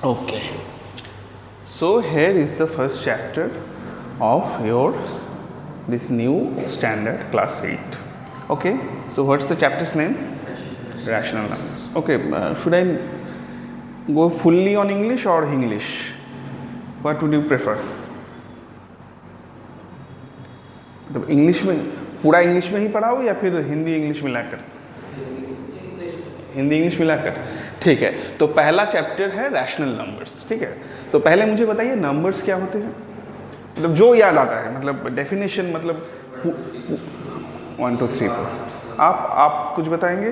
Okay. So here is the first chapter of your this new standard class 8. Okay. So what's the chapter's name? Rational numbers. Okay. Should I go fully on English or English? What would you prefer? मतलब English में पूरा English में ही पढ़ाओ या फिर Hindi English मिलाकर? Hindi English मिलाकर, ठीक है। तो पहला चैप्टर है रैशनल नंबर्स, ठीक है। तो पहले मुझे बताइए नंबर्स क्या होते हैं, मतलब जो याद आता है, मतलब डेफिनेशन, मतलब 1 2 3 4। आप कुछ बताएंगे?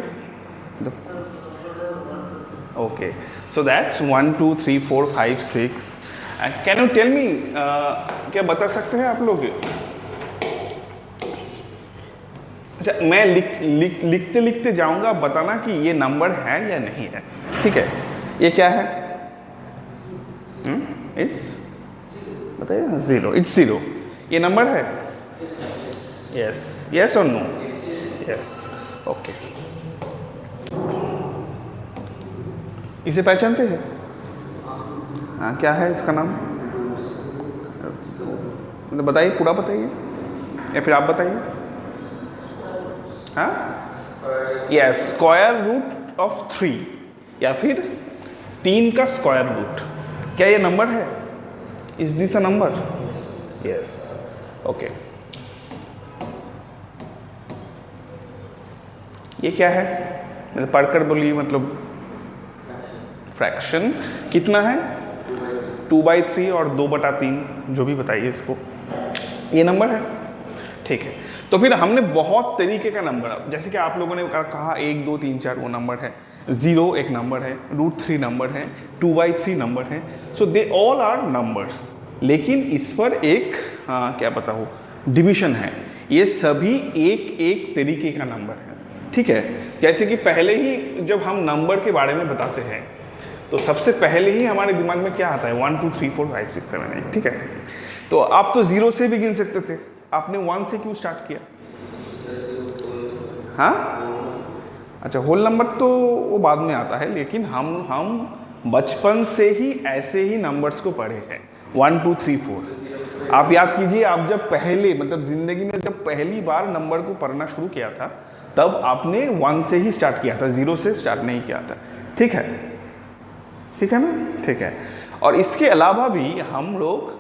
Okay, so that's 1 2 3 4 5 6। Can you tell me, क्या बता सकते हैं आप लोग? अच्छा, मैं लिखते लिखते जाऊंगा, बताना कि ये नंबर है या नहीं है, ठीक है। ये क्या है? इट्स, बताइए ना, 0। इट्स 0। ये नंबर है? यस, यस और नो? यस। ओके, इसे पहचानते हैं? हाँ, क्या है इसका नाम? मतलब बताइए, पूरा बताइए या फिर आप बताइए। हाँ, यस, स्क्वायर रूट ऑफ 3 या फिर 3 का स्क्वायर रूट। क्या ये नंबर है? Is this a number? Yes. Okay, ये क्या है? मतलब पढ़कर बोलिए, मतलब फ्रैक्शन। कितना है? 2/3 और 2/3, जो भी बताइए इसको। ये नंबर है, ठीक है। तो फिर हमने बहुत तरीके का नंबर, जैसे कि आप लोगों ने कहा 1 2 3 4 वो नंबर है, 0 एक नंबर है, √3 नंबर है, 2/3 नंबर है। सो दे ऑल आर नंबर्स, लेकिन इस पर एक क्या बताऊँ, डिवीजन है। ये सभी एक एक तरीके का नंबर है, ठीक है। जैसे कि पहले ही जब हम नंबर के बारे में बताते हैं तो सबसे पहले ही हमारे दिमाग में क्या आता है? 1 2 3 4 5 6 7 8, ठीक है। तो आप तो 0 से भी गिन सकते थे, आपने 1 से क्यों स्टार्ट किया? हाँ, अच्छा, होल नंबर तो वो बाद में आता है, लेकिन हम बचपन से ही ऐसे ही नंबर्स को पढ़े हैं, 1 2 3 4। आप याद कीजिए, आप जब पहले, मतलब जिंदगी में जब पहली बार नंबर को पढ़ना शुरू किया था, तब आपने 1 से ही स्टार्ट किया था, 0 से स्टार्ट नहीं किया था, ठीक है, ठीक है ना, ठीक है। और इसके अलावा भी हम लोग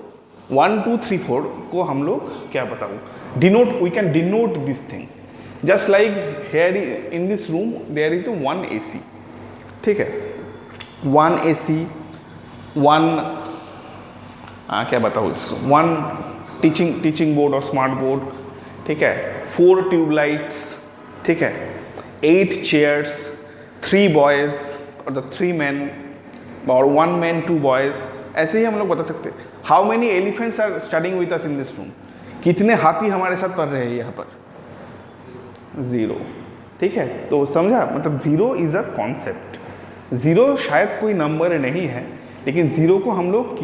1 2 3 4 को हम लोग क्या बताऊँ, denote, we can denote this things, just like here in this room there is 1 AC, ठीक है। 1 AC, 1 क्या बताऊँ इसको, 1 टीचिंग बोर्ड और स्मार्ट बोर्ड, ठीक है। 4 ट्यूबलाइट्स, ठीक है। 8 चेयर्स, 3 बॉयज़ और द 3 मैन, और 1 मैन 2 बॉयज़, ऐसे ही हम लोग बता सकते हैं। How many elephants are studying with us in this room? कितने हाथी हमारे साथ पढ़ रहे हैं यहाँ पर? 0, ठीक है। तो समझा, मतलब 0 इज अ कॉन्सेप्ट। 0 शायद कोई नंबर नहीं है, लेकिन 0 को हम लोग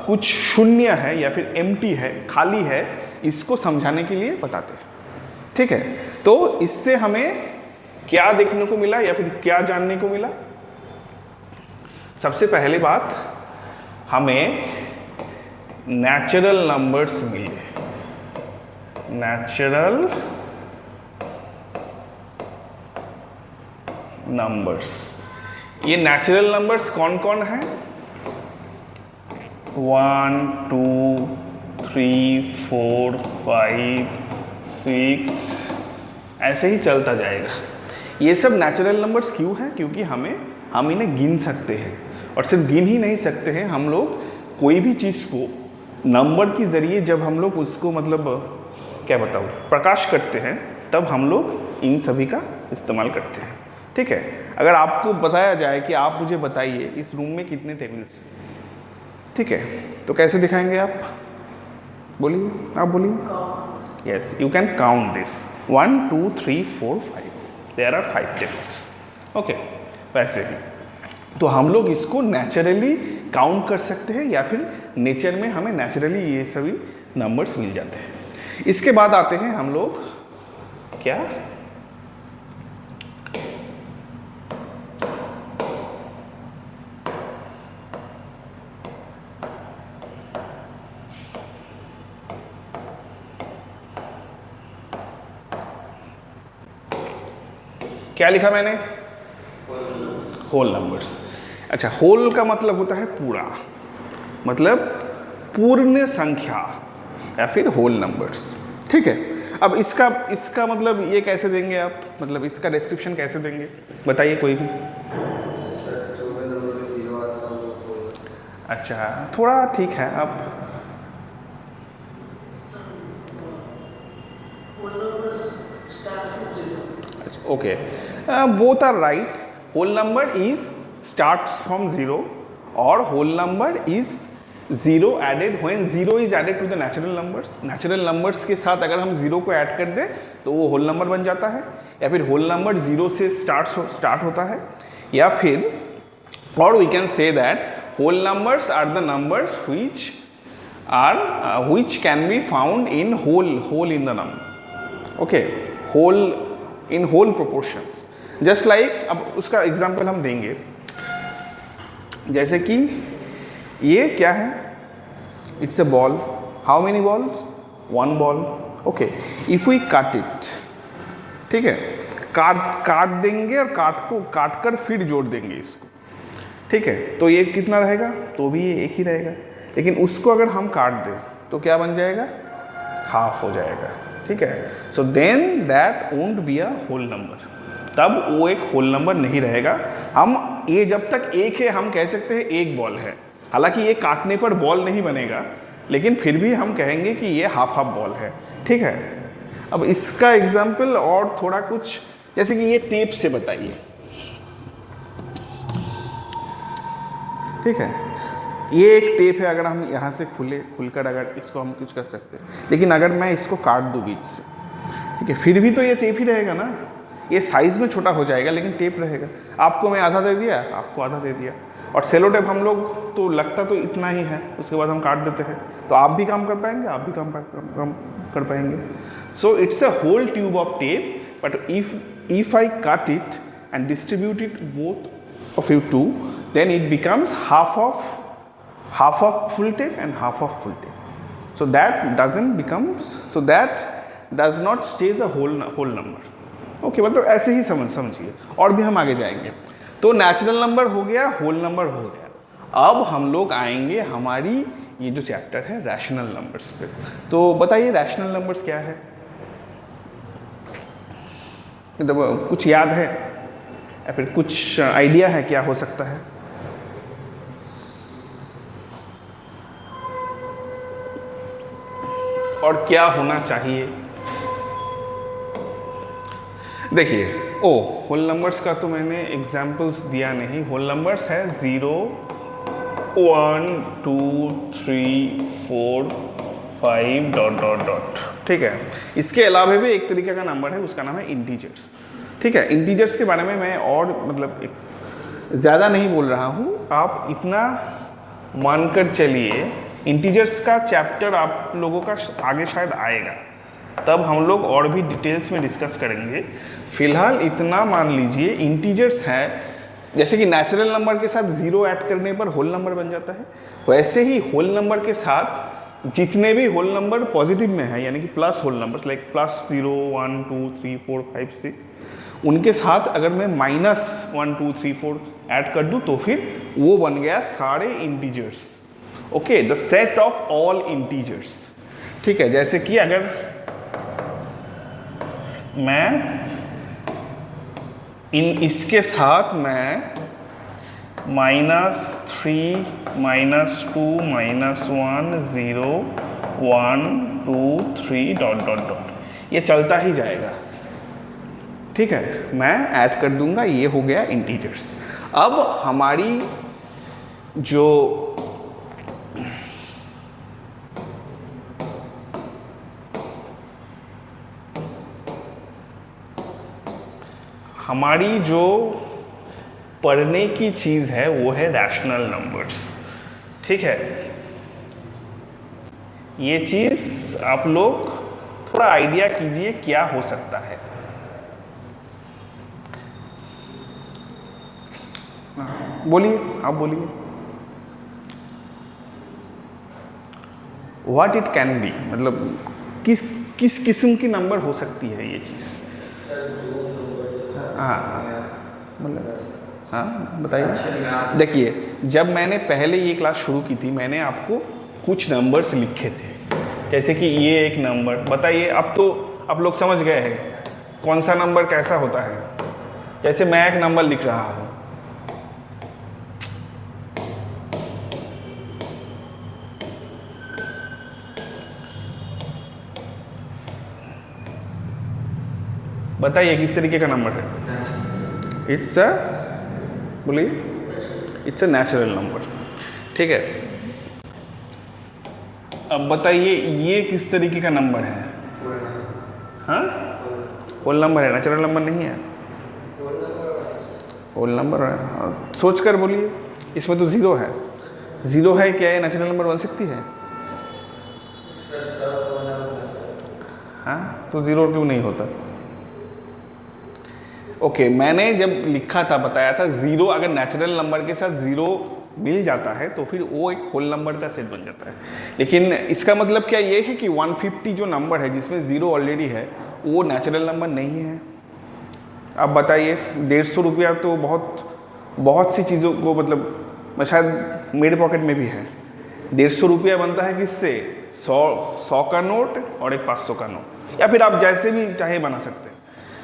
कुछ शून्य है या फिर एम्प्टी है, खाली है, इसको समझाने के लिए बताते हैं, ठीक है। तो इससे हमें क्या देखने को मिला या फिर क्या जानने को मिला? सबसे पहली बात, हमें नेचुरल नंबर्स मिले। नेचुरल नंबर्स, ये नेचुरल नंबर्स कौन कौन है? 1 2 3 4 5 6, ऐसे ही चलता जाएगा। ये सब नेचुरल नंबर्स क्यों हैं? क्योंकि हम इन्हें गिन सकते हैं, और सिर्फ गिन ही नहीं सकते हैं, हम लोग कोई भी चीज़ को नंबर के ज़रिए जब हम लोग उसको, मतलब क्या बताऊँ, प्रकाश करते हैं, तब हम लोग इन सभी का इस्तेमाल करते हैं, ठीक है। अगर आपको बताया जाए कि आप मुझे बताइए इस रूम में कितने टेबल्स, ठीक है, तो कैसे दिखाएंगे आप? बोलिए, आप बोलिए। Yes, you can count this 1 2 3 4 5, there are 5 tables, okay. वैसे ही तो हम लोग इसको नेचुरली काउंट कर सकते हैं, या फिर नेचर में हमें नेचुरली ये सभी नंबर्स मिल जाते हैं। इसके बाद आते हैं हम लोग क्या, क्या लिखा मैंने? Whole numbers. अच्छा, होल का मतलब होता है पूरा, मतलब पूर्ण संख्या या फिर होल नंबर्स। ठीक है, अब इसका मतलब ये कैसे देंगे आप, मतलब इसका डिस्क्रिप्शन कैसे देंगे बताइए कोई भी। अच्छा, थोड़ा ठीक है आप। अच्छा, okay, both are right. Whole number is starts from zero और whole number is zero added when zero is added to the natural numbers. Natural numbers के साथ अगर हम जीरो को ऐड कर दें तो वो होल नंबर बन जाता है, या फिर होल नंबर जीरो से स्टार्ट होता है, या फिर और we can say that whole numbers are the numbers which can be found in whole in the number, okay, whole in whole proportions, just like। अब उसका एग्जांपल हम देंगे, जैसे कि ये क्या है, it's a ball, how many balls, one ball, okay, if we काट इट, ठीक है, काट देंगे और काट कर फिर जोड़ देंगे इसको, ठीक है, तो ये कितना रहेगा, तो भी ये एक ही रहेगा, लेकिन उसको अगर हम काट दें तो क्या बन जाएगा, हाफ हो जाएगा, ठीक है। So then that won't be a whole number, तब वो एक होल नंबर नहीं रहेगा। हम ये जब तक एक है हम कह सकते हैं एक बॉल है, हालांकि ये काटने पर बॉल नहीं बनेगा, लेकिन फिर भी हम कहेंगे कि ये हाफ बॉल है, ठीक है। अब इसका एग्जाम्पल और थोड़ा कुछ, जैसे कि ये टेप से बताइए, ठीक है, ये एक टेप है, अगर हम यहाँ से खुलकर अगर इसको हम कुछ कर सकते हैं, लेकिन अगर मैं इसको काट दूँ बीच से, ठीक है, फिर भी तो ये टेप ही रहेगा ना, ये साइज़ में छोटा हो जाएगा लेकिन टेप रहेगा। आपको मैं आधा दे दिया, आपको आधा दे दिया, और सेलो टेप हम लोग तो लगता तो इतना ही है, उसके बाद हम काट देते हैं, तो आप भी काम कर पाएंगे, आप भी काम कर पाएंगे। So it's a whole tube of tape, but if I cut it and distribute it both of you two, then it becomes half of full tape and half of full tape. So that does not stays a whole number. Okay, मतलब ऐसे ही समझिए, और भी हम आगे जाएंगे। तो natural number हो गया, होल नंबर हो गया। अब हम लोग आएंगे हमारी ये जो चैप्टर है रैशनल नंबर्स पे। तो बताइए रैशनल नंबर्स क्या है, मतलब कुछ याद है या फिर कुछ आइडिया है क्या हो सकता है? और क्या होना चाहिए? देखिए, होल नंबर्स का तो मैंने एग्जाम्पल्स दिया नहीं। होल नंबर्स है 0, 1, 2, 3, 4, 5 ... ठीक है। इसके अलावा भी एक तरीके का नंबर है, उसका नाम है इंटीजर्स। ठीक है, इंटीजर्स के बारे में मैं और मतलब ज़्यादा नहीं बोल रहा हूँ, आप इतना मानकर चलिए। इंटीजर्स का चैप्टर आप लोगों का आगे शायद आएगा, तब हम लोग और भी डिटेल्स में डिस्कस करेंगे। फिलहाल इतना मान लीजिए, इंटीजर्स हैं, जैसे कि नेचुरल नंबर के साथ 0 ऐड करने पर होल नंबर बन जाता है, वैसे ही होल नंबर के साथ जितने भी होल नंबर पॉजिटिव में है, यानी कि प्लस होल नंबर्स लाइक +0, 1, 2, 3, 4, 5, 6, उनके साथ अगर मैं -1, 2, 3, 4 ऐड कर दूं तो फिर वो बन गया सारे integers. Okay, the set of all integers. ठीक है, जैसे कि अगर मैं इसके साथ मैं -3, -2, -1, 0, 1, 2, 3 ... ये चलता ही जाएगा। ठीक है, मैं ऐड कर दूंगा, ये हो गया इंटीजर्स। अब हमारी जो पढ़ने की चीज़ है वो है रैशनल नंबर्स। ठीक है, ये चीज़ आप लोग थोड़ा आइडिया कीजिए क्या हो सकता है। बोलिए, आप बोलिए। व्हाट इट कैन बी, मतलब किस किस्म की नंबर हो सकती है ये चीज़? हाँ मतलब हाँ बताइए। देखिए, जब मैंने पहले ये क्लास शुरू की थी मैंने आपको कुछ नंबर्स लिखे थे, जैसे कि ये एक नंबर। बताइए, अब तो आप लोग समझ गए हैं कौन सा नंबर कैसा होता है। जैसे मैं एक नंबर लिख रहा हूँ, बताइए किस तरीके का नंबर है। इट्स अ, बोलिए, इट्स अ नेचुरल नंबर। ठीक है, अब बताइए ये किस तरीके का नंबर है। हाँ, होल नंबर है, नेचुरल नंबर नहीं है। होल नंबर है, सोच कर बोलिए। इसमें तो ज़ीरो है। ज़ीरो है क्या, ये नेचुरल नंबर बन सकती है? हाँ, तो ज़ीरो क्यों नहीं होता? ओके, मैंने जब लिखा था बताया था ज़ीरो अगर नेचुरल नंबर के साथ ज़ीरो मिल जाता है तो फिर वो एक होल नंबर का सेट बन जाता है। लेकिन इसका मतलब क्या ये है कि 150 जो नंबर है जिसमें ज़ीरो ऑलरेडी है वो नेचुरल नंबर नहीं है? अब बताइए, 150 रुपया तो बहुत सी चीज़ों को मतलब शायद मेरे पॉकेट में भी है। 150 रुपया बनता है किससे? 100 का नोट और एक 500 का नोट, या फिर आप जैसे भी चाहे बना सकते हैं।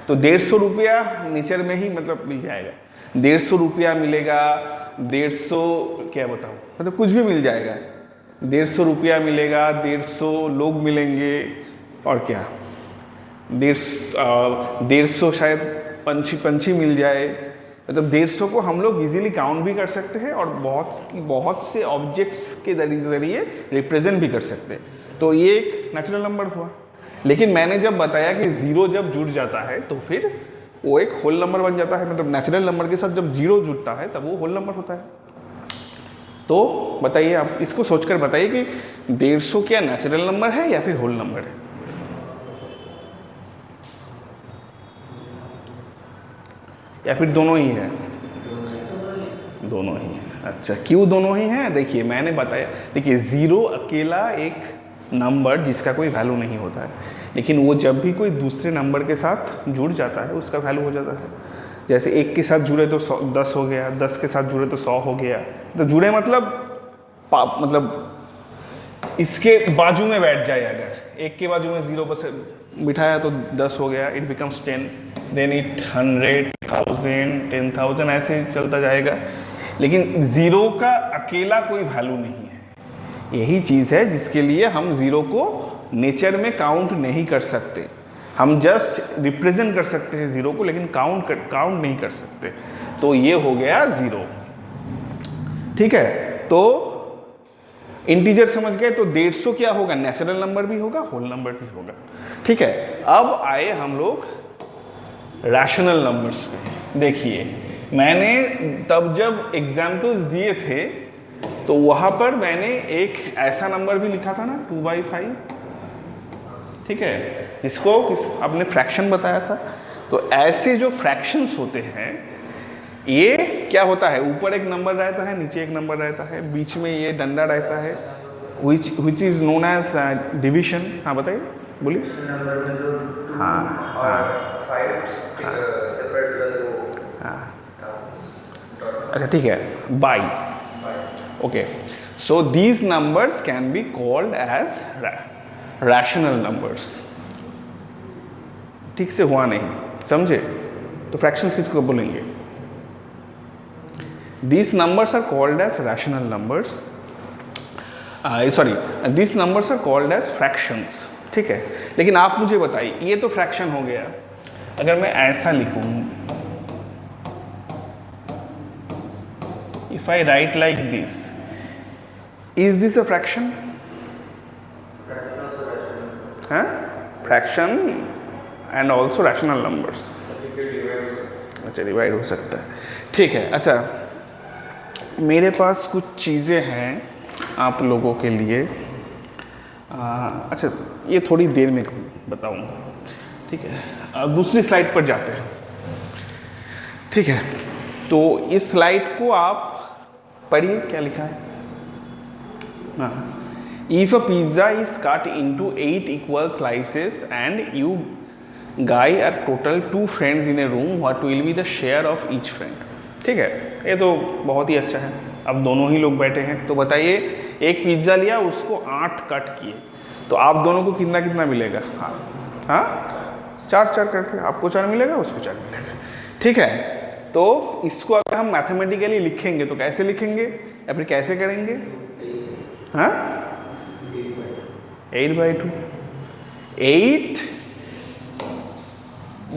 तो 150 रुपया नेचर में ही मतलब मिल जाएगा। 150 रुपया मिलेगा, 150 क्या बताऊँ, मतलब कुछ भी मिल जाएगा। 150 रुपया मिलेगा, 150 लोग मिलेंगे, और क्या 150 शायद पंछी मिल जाए। मतलब 150 को हम लोग इजीली काउंट भी कर सकते हैं और बहुत से ऑब्जेक्ट्स के जरिए रिप्रेजेंट भी कर सकते हैं। तो ये एक नेचुरल नंबर हुआ। लेकिन मैंने जब बताया कि ज़ीरो जब जुड़ जाता है तो फिर वो एक होल नंबर बन जाता है। मतलब नेचुरल नंबर के साथ जब जीरो जुड़ता है तब वो होल नंबर होता है। तो बताइए, आप इसको सोचकर बताइए कि 150 क्या नेचुरल नंबर है या फिर होल नंबर है? या फिर दोनों ही है? दोनों ही है। अच्छा, क्यों दोनों ही हैं? देखिए, मैंने बताया, देखिए ज़ीरो अकेला एक नंबर जिसका कोई वैल्यू नहीं होता है, लेकिन वो जब भी कोई दूसरे नंबर के साथ जुड़ जाता है उसका वैल्यू हो जाता है। जैसे एक के साथ जुड़े तो 10 हो गया, 10 के साथ जुड़े तो 100 हो गया। तो जुड़े मतलब इसके बाजू में बैठ जाए, अगर एक के बाजू में 0% बिठाया तो 10 हो गया, इट बिकम्स 10, देन इट 100, 1000, 10,000 ऐसे चलता जाएगा। लेकिन ज़ीरो का अकेला कोई वैल्यू नहीं है। यही चीज़ है जिसके लिए हम ज़ीरो को नेचर में काउंट नहीं कर सकते। हम जस्ट रिप्रेजेंट कर सकते हैं ज़ीरो को, लेकिन काउंट नहीं कर सकते। तो ये हो गया ज़ीरो। ठीक है, तो इंटीजर समझ गए। तो 150 क्या होगा? नेचुरल नंबर भी होगा, होल नंबर भी होगा। ठीक है, अब आए हम लोग रैशनल नंबर्स पे। देखिए, मैंने तब जब एग्जाम्पल्स दिए थे तो वहाँ पर मैंने एक ऐसा नंबर भी लिखा था ना, 2/5। ठीक है, इसको आपने फ्रैक्शन बताया था। तो ऐसे जो फ्रैक्शंस होते हैं, ये क्या होता है, ऊपर एक नंबर रहता है, नीचे एक नंबर रहता है, बीच में ये डंडा रहता है, which is known as division. हाँ बताइए, बोलिए। हाँ हाँ हाँ, अच्छा ठीक है, bye. Okay, so these numbers can be called as rational numbers। ठीक से हुआ नहीं, समझे? तो फ्रैक्शंस किसको बोलेंगे? These numbers are called as rational numbers। these numbers are called as fractions। ठीक है, लेकिन आप मुझे बताइए, ये तो फ्रैक्शन हो गया। अगर मैं ऐसा लिखूं, if I write like this, is this a fraction? हाँ, fraction and also rational numbers। अच्छा, डिवाइड हो सकता है, ठीक है। अच्छा, मेरे पास कुछ चीज़ें हैं आप लोगों के लिए। अच्छा, ये थोड़ी देर में बताऊंगा। ठीक है, अब दूसरी स्लाइड पर जाते हैं। ठीक है, तो इस स्लाइड को आप पढ़िए, क्या लिखा है। If a pizza is cut into 8 equal slices and you guys are total 2 friends in a room, what will be the share of each friend. ठीक है, ये तो बहुत ही अच्छा है। अब दोनों ही लोग बैठे हैं, तो बताइए एक पिज्ज़ा लिया, उसको 8 कट किए, तो आप दोनों को कितना कितना मिलेगा? हाँ हाँ, 4 करके आपको 4 मिलेगा, उसको 4 मिलेगा। ठीक है, तो इसको अगर हम मैथमेटिकली लिखेंगे तो कैसे लिखेंगे या फिर कैसे करेंगे? हाँ, 8/2,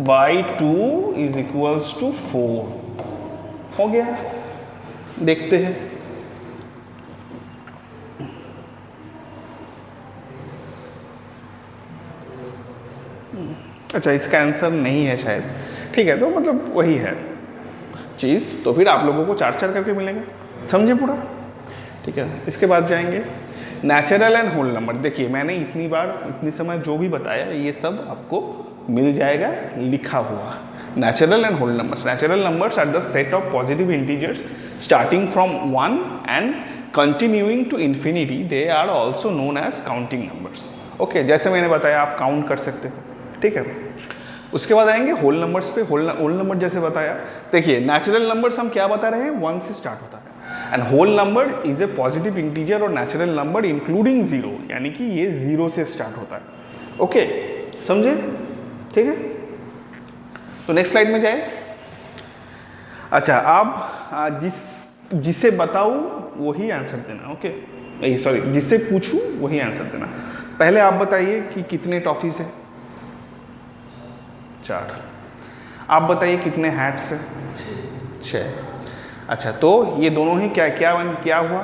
8/2 इज इक्वल्स टू 4। हो गया, देखते हैं। अच्छा, इसका आंसर नहीं है शायद। ठीक है, तो मतलब वही है चीज़, तो फिर आप लोगों को 4 करके मिलेंगे, समझे पूरा? ठीक है, इसके बाद जाएंगे नेचुरल एंड होल नंबर। देखिए मैंने इतनी समय जो भी बताया ये सब आपको मिल जाएगा लिखा हुआ। Natural and whole numbers, natural numbers are the set of positive integers starting from 1 and continuing to infinity, they are also known as counting numbers. Okay, जैसे मैंने बताया आप काउंट कर सकते हो। ठीक है, उसके बाद आएंगे होल नंबर्स पे। होल नंबर जैसे बताया, देखिए नेचुरल नंबर्स हम क्या बता रहे हैं, 1 से स्टार्ट होता है, and whole number is a positive integer और नेचुरल नंबर इंक्लूडिंग 0, यानी कि ये 0 से स्टार्ट होता है। ओके, समझे? ठीक है, तो नेक्स्ट स्लाइड में जाए। अच्छा, आप जिसे बताऊं वही आंसर देना। ओके, सॉरी, जिससे पूछूं वही आंसर देना। पहले आप बताइए कि कितने टॉफीज है? 4। आप बताइए कितने हैट्स है? 6। अच्छा, तो ये दोनों ही क्या हुआ?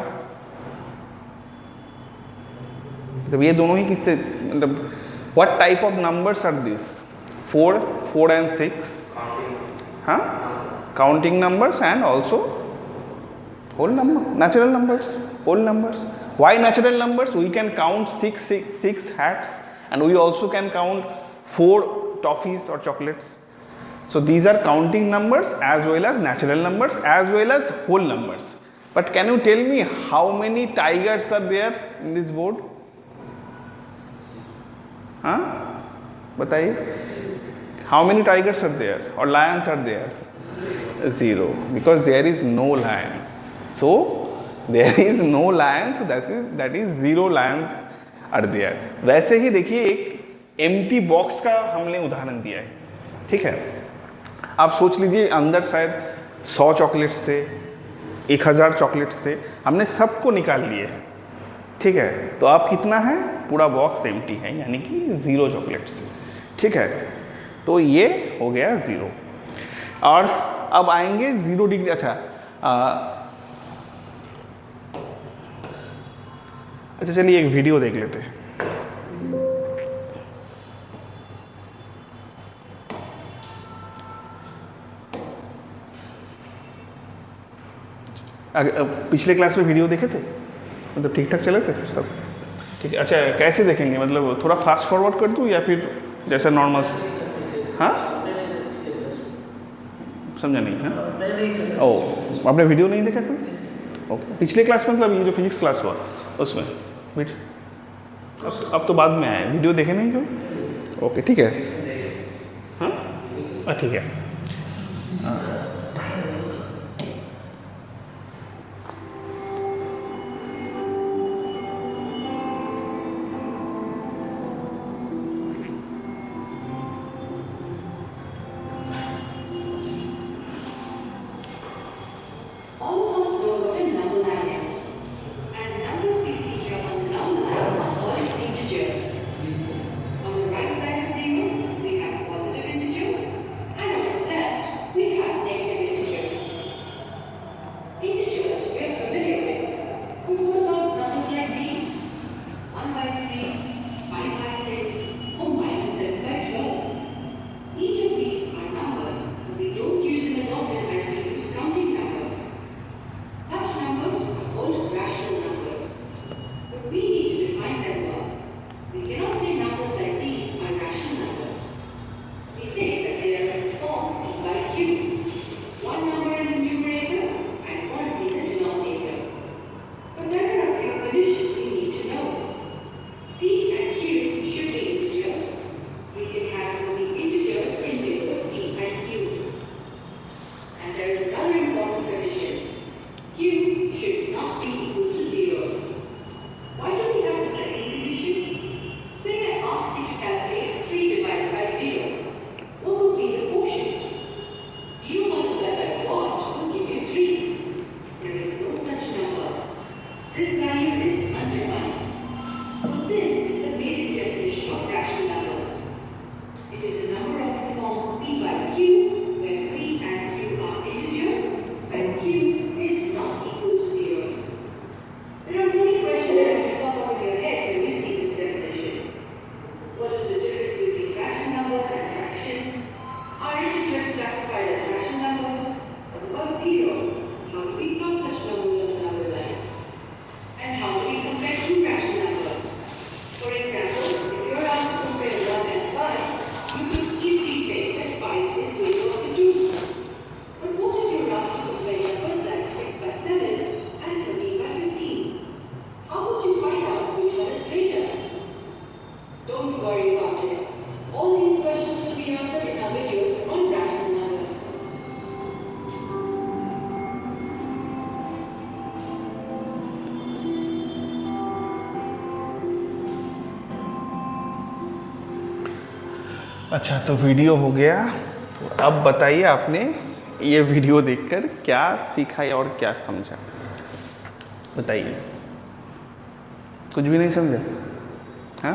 मतलब ये दोनों ही किससे, मतलब what type of numbers are this? 4 and 6, हाँ, counting numbers and also whole number, natural numbers, whole numbers. Why natural numbers? We can count 6 hats, and we also can count 4 toffees or chocolates. So these are counting numbers as well as natural numbers as well as whole numbers. But can you tell me how many tigers are there in this board? हाँ, बताइए, how many tigers are there or lions are there? 0, because there is no lions. So there is no lions, so that is 0 lions are there. वैसे ही देखिए एक empty box का हमने उदाहरण दिया है। ठीक है, आप सोच लीजिए अंदर शायद 100 चॉकलेट्स थे, 1000 चॉकलेट्स थे, हमने सबको निकाल लिए। ठीक है, तो आप कितना है, पूरा बॉक्स एम्प्टी है, यानी कि 0 चॉकलेट्स। ठीक है, तो ये हो गया 0। और अब आएंगे 0 डिग्री। अच्छा चलिए एक वीडियो देख लेते हैं। पिछले क्लास में वीडियो देखे थे, मतलब ठीक ठाक चले थे सब? ठीक है, अच्छा कैसे देखेंगे, मतलब थोड़ा फास्ट फॉरवर्ड कर दूँ या फिर जैसा नॉर्मल? हाँ, समझा नहीं? हाँ, ओ, आपने वीडियो नहीं देखा कोई? ओके, पिछले क्लास में, मतलब ये जो फिजिक्स क्लास हुआ उसमें अब तो बाद में आए, वीडियो देखे नहीं क्यों? ओके, ठीक है। हाँ, ठीक है। On the right side of 0, we have positive integers, and on its left, we have negative अच्छा, तो वीडियो हो गया। तो अब बताइए आपने ये वीडियो देखकर क्या सीखा और क्या समझा, बताइए। कुछ भी नहीं समझा? हाँ,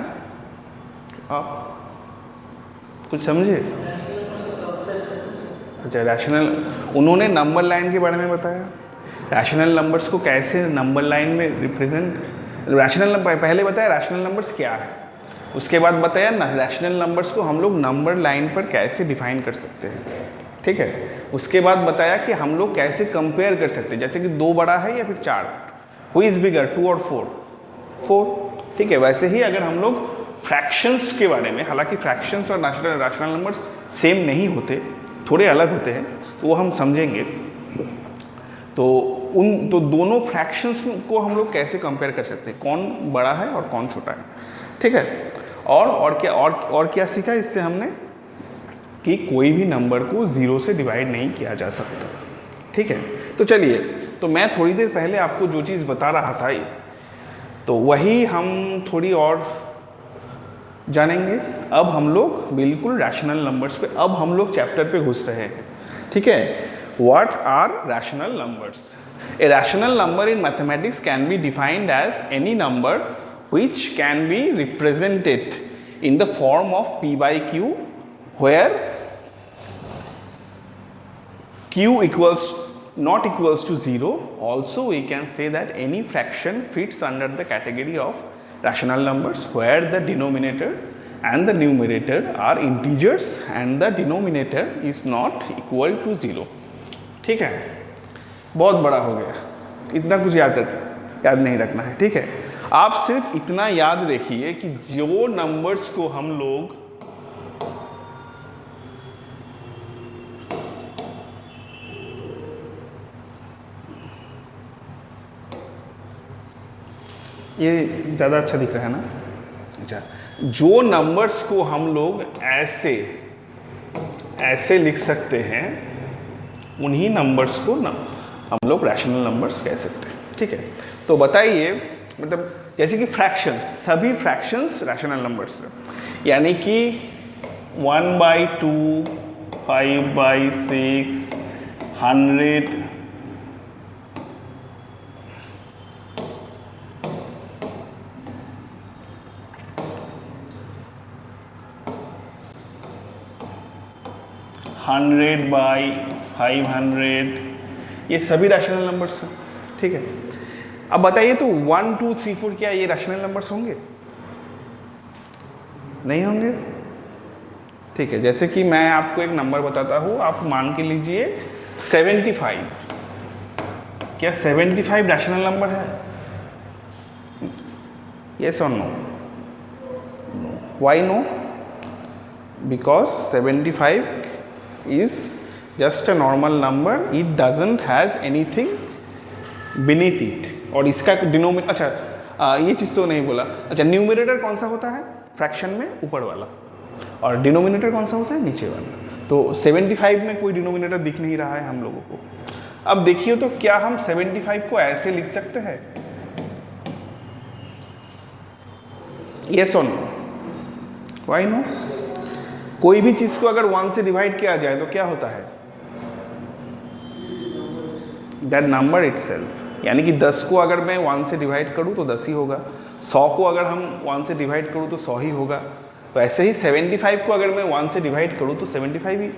आप कुछ समझे? अच्छा, रैशनल, उन्होंने नंबर लाइन के बारे में बताया, रैशनल नंबर्स को कैसे नंबर लाइन में रिप्रेजेंट, रैशनल नंबर पहले बताया रैशनल नंबर्स क्या है, उसके बाद बताया ना रैशनल नंबर्स को हम लोग नंबर लाइन पर कैसे डिफाइन कर सकते हैं, ठीक है। उसके बाद बताया कि हम लोग कैसे कंपेयर कर सकते हैं, जैसे कि 2 बड़ा है या फिर 4, हु इज़ बिगर 2 और 4, ठीक है। वैसे ही अगर हम लोग फ्रैक्शंस के बारे में, हालांकि फ्रैक्शंस और रैशनल नंबर्स सेम नहीं होते, थोड़े अलग होते हैं, तो वो हम समझेंगे। तो दोनों फ्रैक्शंस को हम लोग कैसे कंपेयर कर सकते हैं, कौन बड़ा है और कौन छोटा है, ठीक है। और क्या सीखा इससे हमने, कि कोई भी नंबर को 0 से डिवाइड नहीं किया जा सकता, ठीक है। तो चलिए, तो मैं थोड़ी देर पहले आपको जो चीज़ बता रहा था, तो वही हम थोड़ी और जानेंगे। अब हम लोग बिल्कुल रैशनल नंबर्स पे, अब हम लोग चैप्टर पे घुस रहे हैं, ठीक है। What are rational numbers? A rational number in mathematics can be defined as any number which can be represented in the form of p by q, where q equals not equals to 0. Also we can say that any fraction fits under the category of rational numbers, where the denominator and the numerator are integers and the denominator is not equal to 0, ठीक है। बहुत बड़ा हो गया, इतना कुछ याद नहीं रखना है, ठीक है। आप सिर्फ इतना याद रखिए कि जो नंबर्स को हम लोग ये ज़्यादा अच्छा दिख रहा है ना, अच्छा, जो नंबर्स को हम लोग ऐसे लिख सकते हैं, उन्हीं नंबर्स को हम लोग रैशनल नंबर्स कह सकते हैं, ठीक है। तो बताइए, मतलब जैसे कि फ्रैक्शंस, सभी फ्रैक्शंस रैशनल नंबर्स हैं, यानी कि 1/2, 5/6, 100, 100/500, ये सभी रैशनल नंबर्स हैं, ठीक है। अब बताइए, तो 1, 2, 3, 4 क्या ये रैशनल नंबर्स होंगे? नहीं होंगे, ठीक है। जैसे कि मैं आपको एक नंबर बताता हूँ, आप मान के लीजिए 75, क्या 75 रैशनल नंबर है? यस और no? Why no? Because 75 is just a normal number, it doesn't has anything beneath it, और इसका डिनोमिनेटर, अच्छा ये चीज़ तो नहीं बोला, अच्छा न्यूमरेटर कौन सा होता है फ्रैक्शन में? ऊपर वाला, और डिनोमिनेटर कौन सा होता है? नीचे वाला। तो 75 में कोई डिनोमिनेटर दिख नहीं रहा है हम लोगों को। अब देखिए, तो क्या हम 75 को ऐसे लिख सकते हैं? यस और नो? Why no? कोई भी चीज़ को अगर 1 से डिवाइड किया जाए तो क्या होता है? दैट नंबर इटसेल्फ, यानी कि 10 को अगर मैं 1 से डिवाइड करूँ तो 10 ही होगा, 100 को अगर हम 1 से डिवाइड करूँ तो 100 ही होगा। तो ऐसे ही 75 को अगर मैं 1 से डिवाइड करूँ तो 75 ही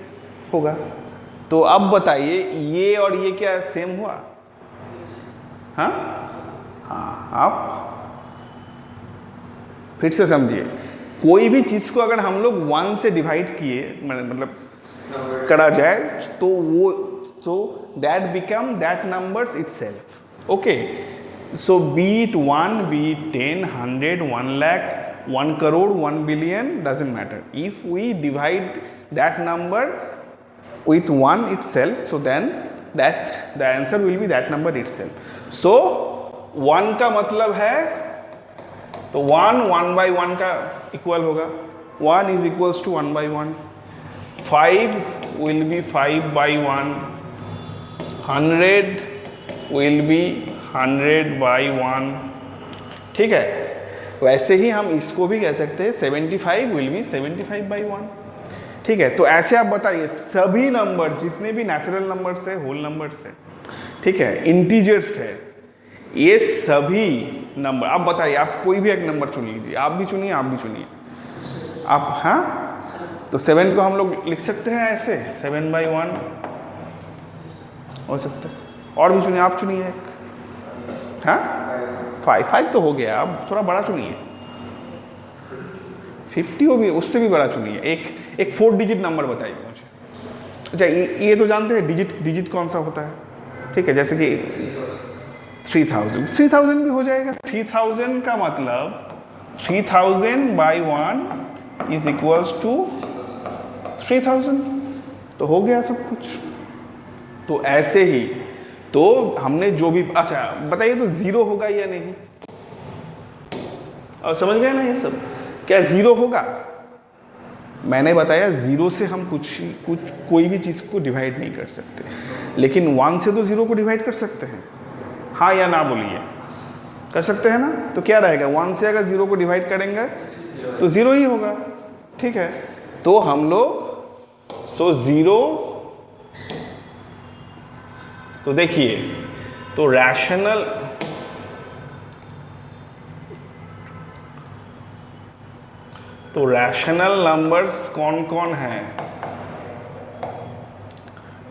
होगा। तो अब बताइए, ये और ये क्या सेम हुआ? हाँ हाँ, आप फिर से समझिए, कोई भी चीज़ को अगर हम लोग 1 से डिवाइड किए, मतलब करा जाए, तो वो, so that become that numbers itself, okay, so be it 1, be it 10, 100, 1 lakh, 1 crore, 1 billion, doesn't matter. If we divide that number with 1 itself, so then that the answer will be that number itself. So 1 का मतलब है, तो 1/1 का equal होगा, 1 is equals to 1/1, 5 will be 5/1, 100 will be 100/1, ठीक है। वैसे ही हम इसको भी कह सकते हैं 75 will be 75/1, ठीक है, तो ऐसे आप बताइए सभी नंबर जितने भी नेचुरल नंबर्स है, होल नंबर्स है, ठीक है, इंटीजर्स है, ये सभी नंबर आप बताइए, आप कोई भी एक नंबर चुन लीजिए, आप भी चुनिए, आप भी चुनिए आप। हाँ, तो 7 को हम लोग लिख सकते हैं ऐसे 7/1 हो सकता है, और भी चुनिए, आप चुनिए एक। हाँ, 5 तो हो गया, आप थोड़ा बड़ा चुनिए, 50 हो भी, उससे भी बड़ा चुनिए, एक 4 डिजिट नंबर बताइए मुझे। अच्छा, ये तो जानते हैं डिजिट कौन सा होता है, ठीक है, जैसे कि 3000 भी हो जाएगा। 3000 का मतलब 3000/1 इज इक्वल्स टू 3000, तो हो गया सब कुछ। तो ऐसे ही तो हमने जो भी, अच्छा बताइए तो 0 होगा या नहीं, और समझ गए ना ये सब, क्या 0 होगा? मैंने बताया 0 से हम कोई भी चीज़ को डिवाइड नहीं कर सकते, लेकिन 1 से तो 0 को डिवाइड कर सकते हैं, हाँ या ना बोलिए, कर सकते हैं ना? तो क्या रहेगा, 1 से अगर 0 को डिवाइड करेंगे तो 0 ही होगा, ठीक है। तो हम लोग 0, तो देखिए, तो रैशनल नंबर्स कौन कौन हैं?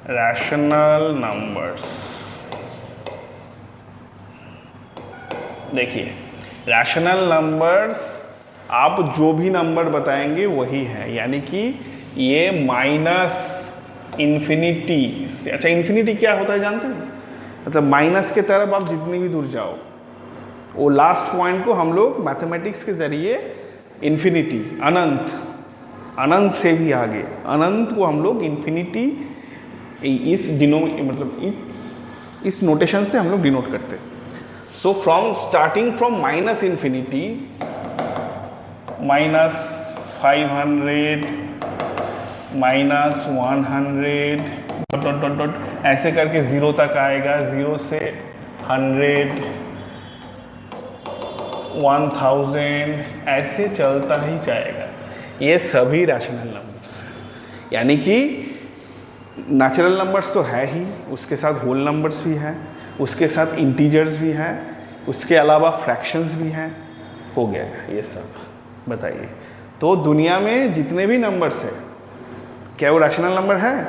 रैशनल नंबर्स, देखिए रैशनल नंबर्स आप जो भी नंबर बताएंगे वही है, यानी कि ये माइनस इन्फिनिटी से, अच्छा इन्फिनिटी क्या होता है जानते हैं? मतलब माइनस के तरफ आप जितनी भी दूर जाओ, वो लास्ट पॉइंट को हम लोग मैथमेटिक्स के जरिए इन्फिनिटी, अनंत से भी आगे, अनंत को हम लोग इन्फिनिटी इस नोटेशन से हम लोग डिनोट करते हैं। So starting from minus infinity, -500, -100 dot ऐसे करके 0 तक आएगा, 0 से 100, 1000 ऐसे चलता ही जाएगा। ये सभी रैशनल नंबर्स हैं, यानी कि नेचुरल नंबर्स तो है ही, उसके साथ होल नंबर्स भी हैं, उसके साथ इंटीजर्स भी हैं, उसके अलावा फ्रैक्शंस भी हैं, हो गया ये सब। बताइए, तो दुनिया में जितने भी नंबर्स हैं क्या वो रैशनल नंबर है?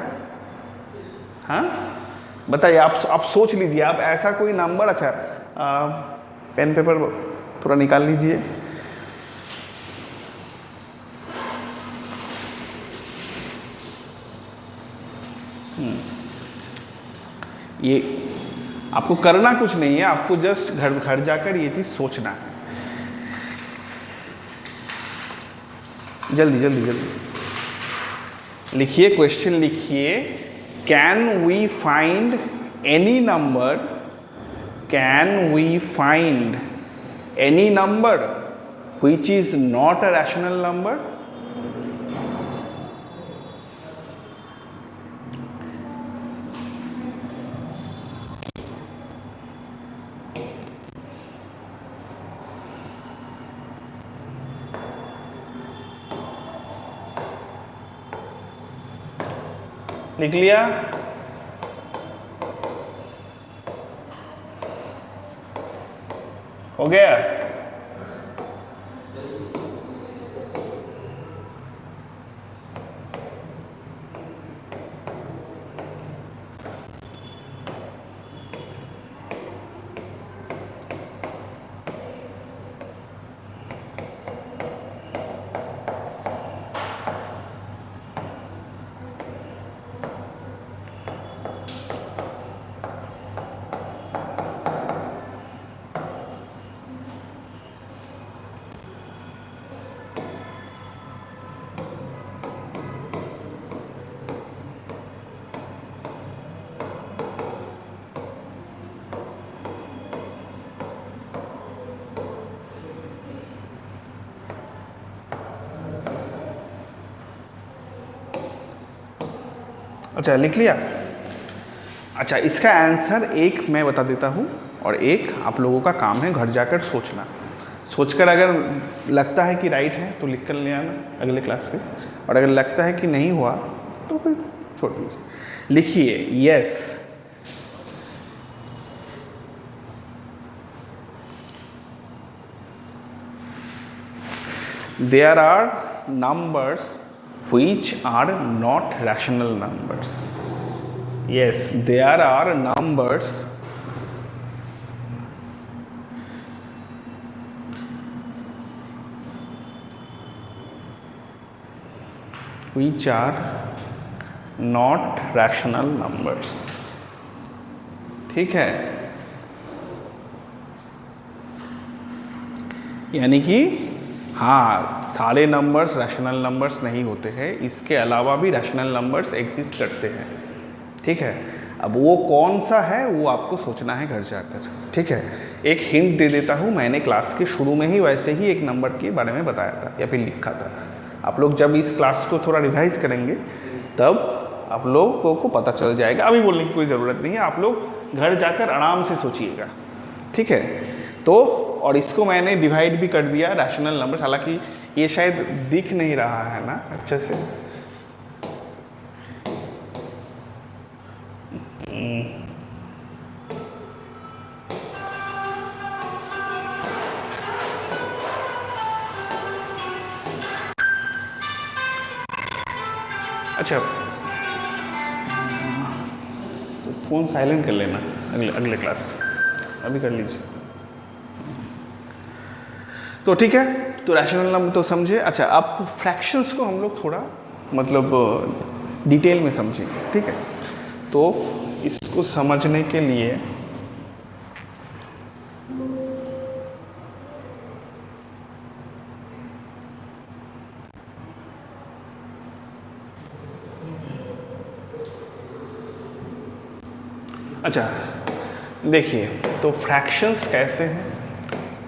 हाँ बताइए, आप सोच लीजिए, आप ऐसा कोई नंबर, अच्छा पेन पेपर थोड़ा निकाल लीजिए। ये आपको करना कुछ नहीं है, आपको जस्ट घर जाकर ये चीज़ सोचना है। जल्दी जल्दी जल्दी लिखिए, क्वेश्चन लिखिए, can we find any number, can we find any number which is not a rational number? लिख लिया? हो गया? अच्छा लिख लिया? अच्छा, इसका आंसर एक मैं बता देता हूँ और एक आप लोगों का काम है घर जाकर सोचना। सोचकर अगर लगता है कि राइट है तो लिख कर ले आना अगले क्लास के, और अगर लगता है कि नहीं हुआ तो फिर छोड़ दीजिए। लिखिए yes, there are numbers which are not rational numbers. Yes, there are numbers which are not rational numbers. ठीक है, यानी कि हाँ, सारे नंबर्स रैशनल नंबर्स नहीं होते हैं, इसके अलावा भी रैशनल नंबर्स एग्जिस्ट करते हैं। ठीक है, अब वो कौन सा है वो आपको सोचना है घर जाकर। ठीक है, एक हिंट दे देता हूँ, मैंने क्लास के शुरू में ही वैसे ही एक नंबर के बारे में बताया था या फिर लिखा था। आप लोग जब इस क्लास को थोड़ा रिवाइज करेंगे तब आप लोगों को पता चल जाएगा, अभी बोलने की कोई ज़रूरत नहीं है, आप लोग घर जाकर आराम से सोचिएगा। ठीक है, तो और इसको मैंने डिवाइड भी कर दिया रैशनल नंबर्स, हालांकि ये शायद दिख नहीं रहा है ना अच्छे से। अच्छा, तो फ़ोन साइलेंट कर लेना अगले क्लास, अभी कर लीजिए। तो ठीक है, तो रैशनल नंबर तो समझे। अच्छा, अब फ्रैक्शंस को हम लोग थोड़ा मतलब डिटेल में समझेंगे। ठीक है, तो इसको समझने के लिए अच्छा देखिए, तो फ्रैक्शंस कैसे हैं।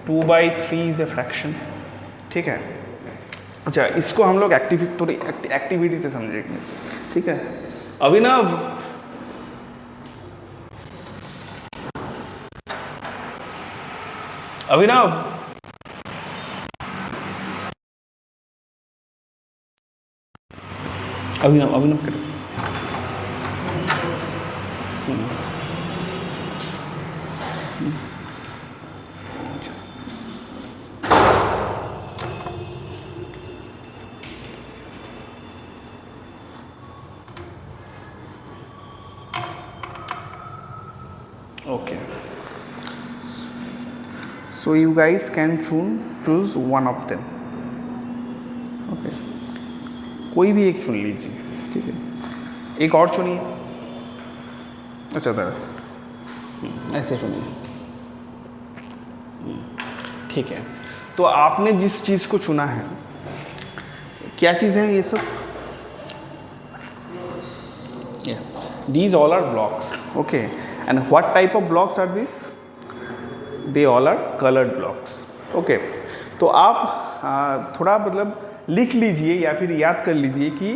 2/3 इज ए फ्रैक्शन। ठीक है, अच्छा इसको हम लोग थोड़ी एक्टिविटी से समझेंगे। ठीक है, अभिनव अभिनव अभिनव अभिनव करो। Okay, so you guys can choose one of them. Okay, कोई भी एक चुन लीजिए। ठीक है, एक और चुनिए। अच्छा तरह ऐसे चुनिए। ठीक है, तो आपने जिस चीज़ को चुना है, क्या चीज़ है ये सब? Yes, these all are blocks. Okay, and what type of blocks are these? They all are colored blocks. Okay, तो आप थोड़ा मतलब लिख लीजिए या फिर याद कर लीजिए कि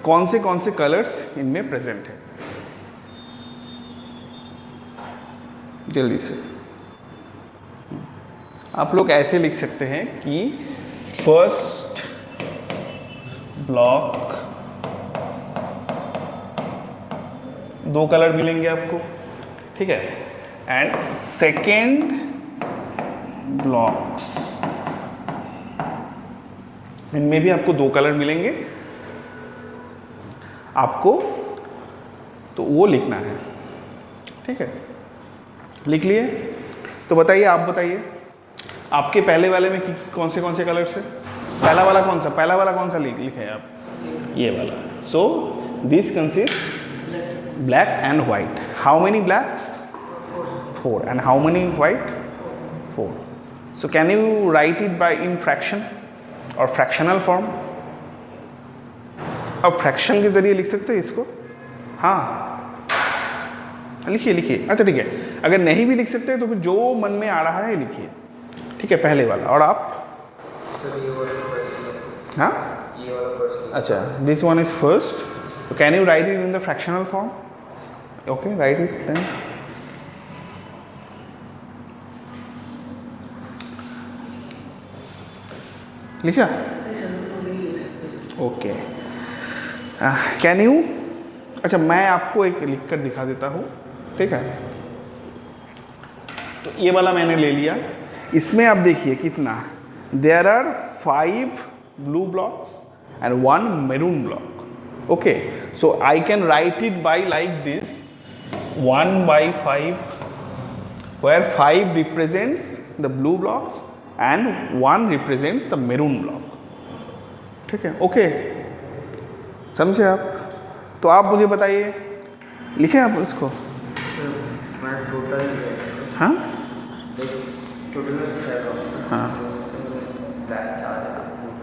कौन से कलर्स इनमें प्रेजेंट है, जल्दी से। आप लोग ऐसे लिख सकते हैं कि फर्स्ट ब्लॉक, 2 कलर मिलेंगे आपको। ठीक है, एंड सेकेंड ब्लॉक्स, इनमें भी आपको 2 कलर मिलेंगे आपको, तो वो लिखना है। ठीक है, लिख लिए? तो बताइए, आप बताइए आपके पहले वाले में कौन से कलर्स है? पहला वाला कौन सा लिखे हैं आप? ये वाला। So this consist black and white. How many blacks? 4. And how many white? 4. So can you write it by in fraction or fractional form? अब फ्रैक्शन के जरिए लिख सकते हैं इसको। हाँ, लिखिए। अच्छा ठीक है, अगर नहीं भी लिख सकते तो फिर जो मन में आ रहा है लिखिए। ठीक है, पहले वाला। और आप? हाँ, अच्छा, this one is first. Can you right it in the fractional form? Okay, write it then. लिखा? ओके, कैन यू, अच्छा मैं आपको एक लिख कर दिखा देता हूँ, ठीक है। तो ये वाला मैंने ले लिया, इसमें आप देखिए कितना, there are 5 blue blocks and 1 maroon block. Okay, so I can write it by like this 1/5, where 5 represents the blue blocks and 1 represents the maroon block, ठीक है। ओके, समझे आप? तो आप मुझे बताइए, लिखें आप इसको? हाँ हाँ,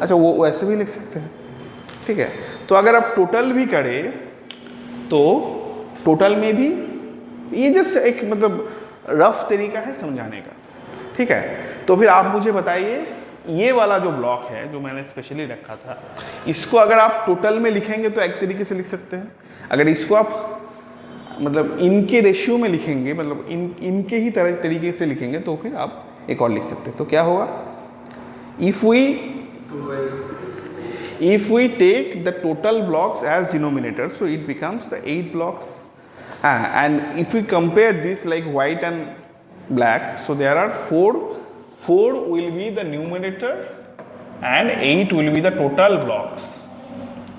अच्छा वो ऐसे भी लिख सकते हैं, ठीक है। तो अगर आप टोटल भी करें तो टोटल में भी ये जस्ट एक मतलब रफ तरीका है समझाने का, ठीक है। तो फिर आप मुझे बताइए, ये वाला जो ब्लॉक है जो मैंने स्पेशली रखा था, इसको अगर आप टोटल में लिखेंगे तो एक तरीके से लिख सकते हैं, अगर इसको आप मतलब इनके रेशियो में लिखेंगे, मतलब इनके ही तरीके से लिखेंगे तो फिर आप एक और लिख सकते हैं। तो क्या होगा, if we take the total blocks as denominator, so it becomes the 8 blocks, and if we compare this like white and black, so there are 4 will be the numerator and 8 will be the total blocks,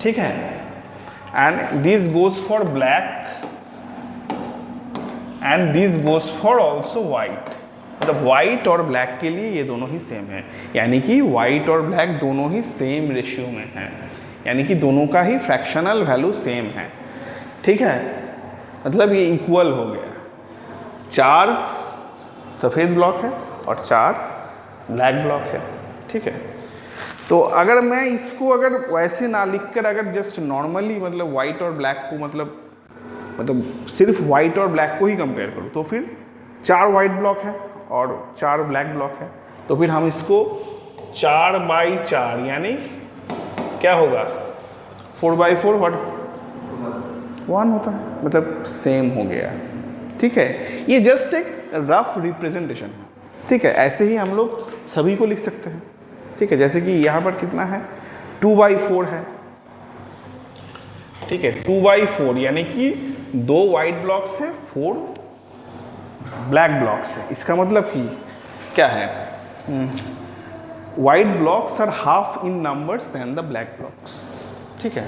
ठीक है। and this goes for black and this goes for also white, मतलब white और black के लिए ये दोनों ही same है, यानी कि white और black दोनों ही सेम रेशियो में हैं, यानी कि दोनों का ही फ्रैक्शनल वैल्यू सेम है, ठीक है। मतलब ये इक्वल हो गया, 4 सफ़ेद ब्लॉक है और 4 ब्लैक ब्लॉक है, ठीक है। तो अगर मैं इसको अगर वैसे ना लिखकर अगर जस्ट नॉर्मली मतलब वाइट और ब्लैक को मतलब सिर्फ वाइट और ब्लैक को ही कंपेयर करूँ, तो फिर 4 वाइट ब्लॉक है और 4 ब्लैक ब्लॉक है, तो फिर हम इसको 4/4 यानी क्या होगा, 4/4 व्हाट 1 होता है, मतलब सेम हो गया, ठीक है। ये जस्ट एक रफ रिप्रेजेंटेशन है, ठीक है। ऐसे ही हम लोग सभी को लिख सकते हैं, ठीक है। जैसे कि यहाँ पर कितना है, 2/4 है, ठीक है। 2/4 यानी कि 2 वाइट ब्लॉक्स है, 4 ब्लैक ब्लॉक्स है। इसका मतलब कि क्या है, white blocks are half in numbers then the black blocks, ठीक है।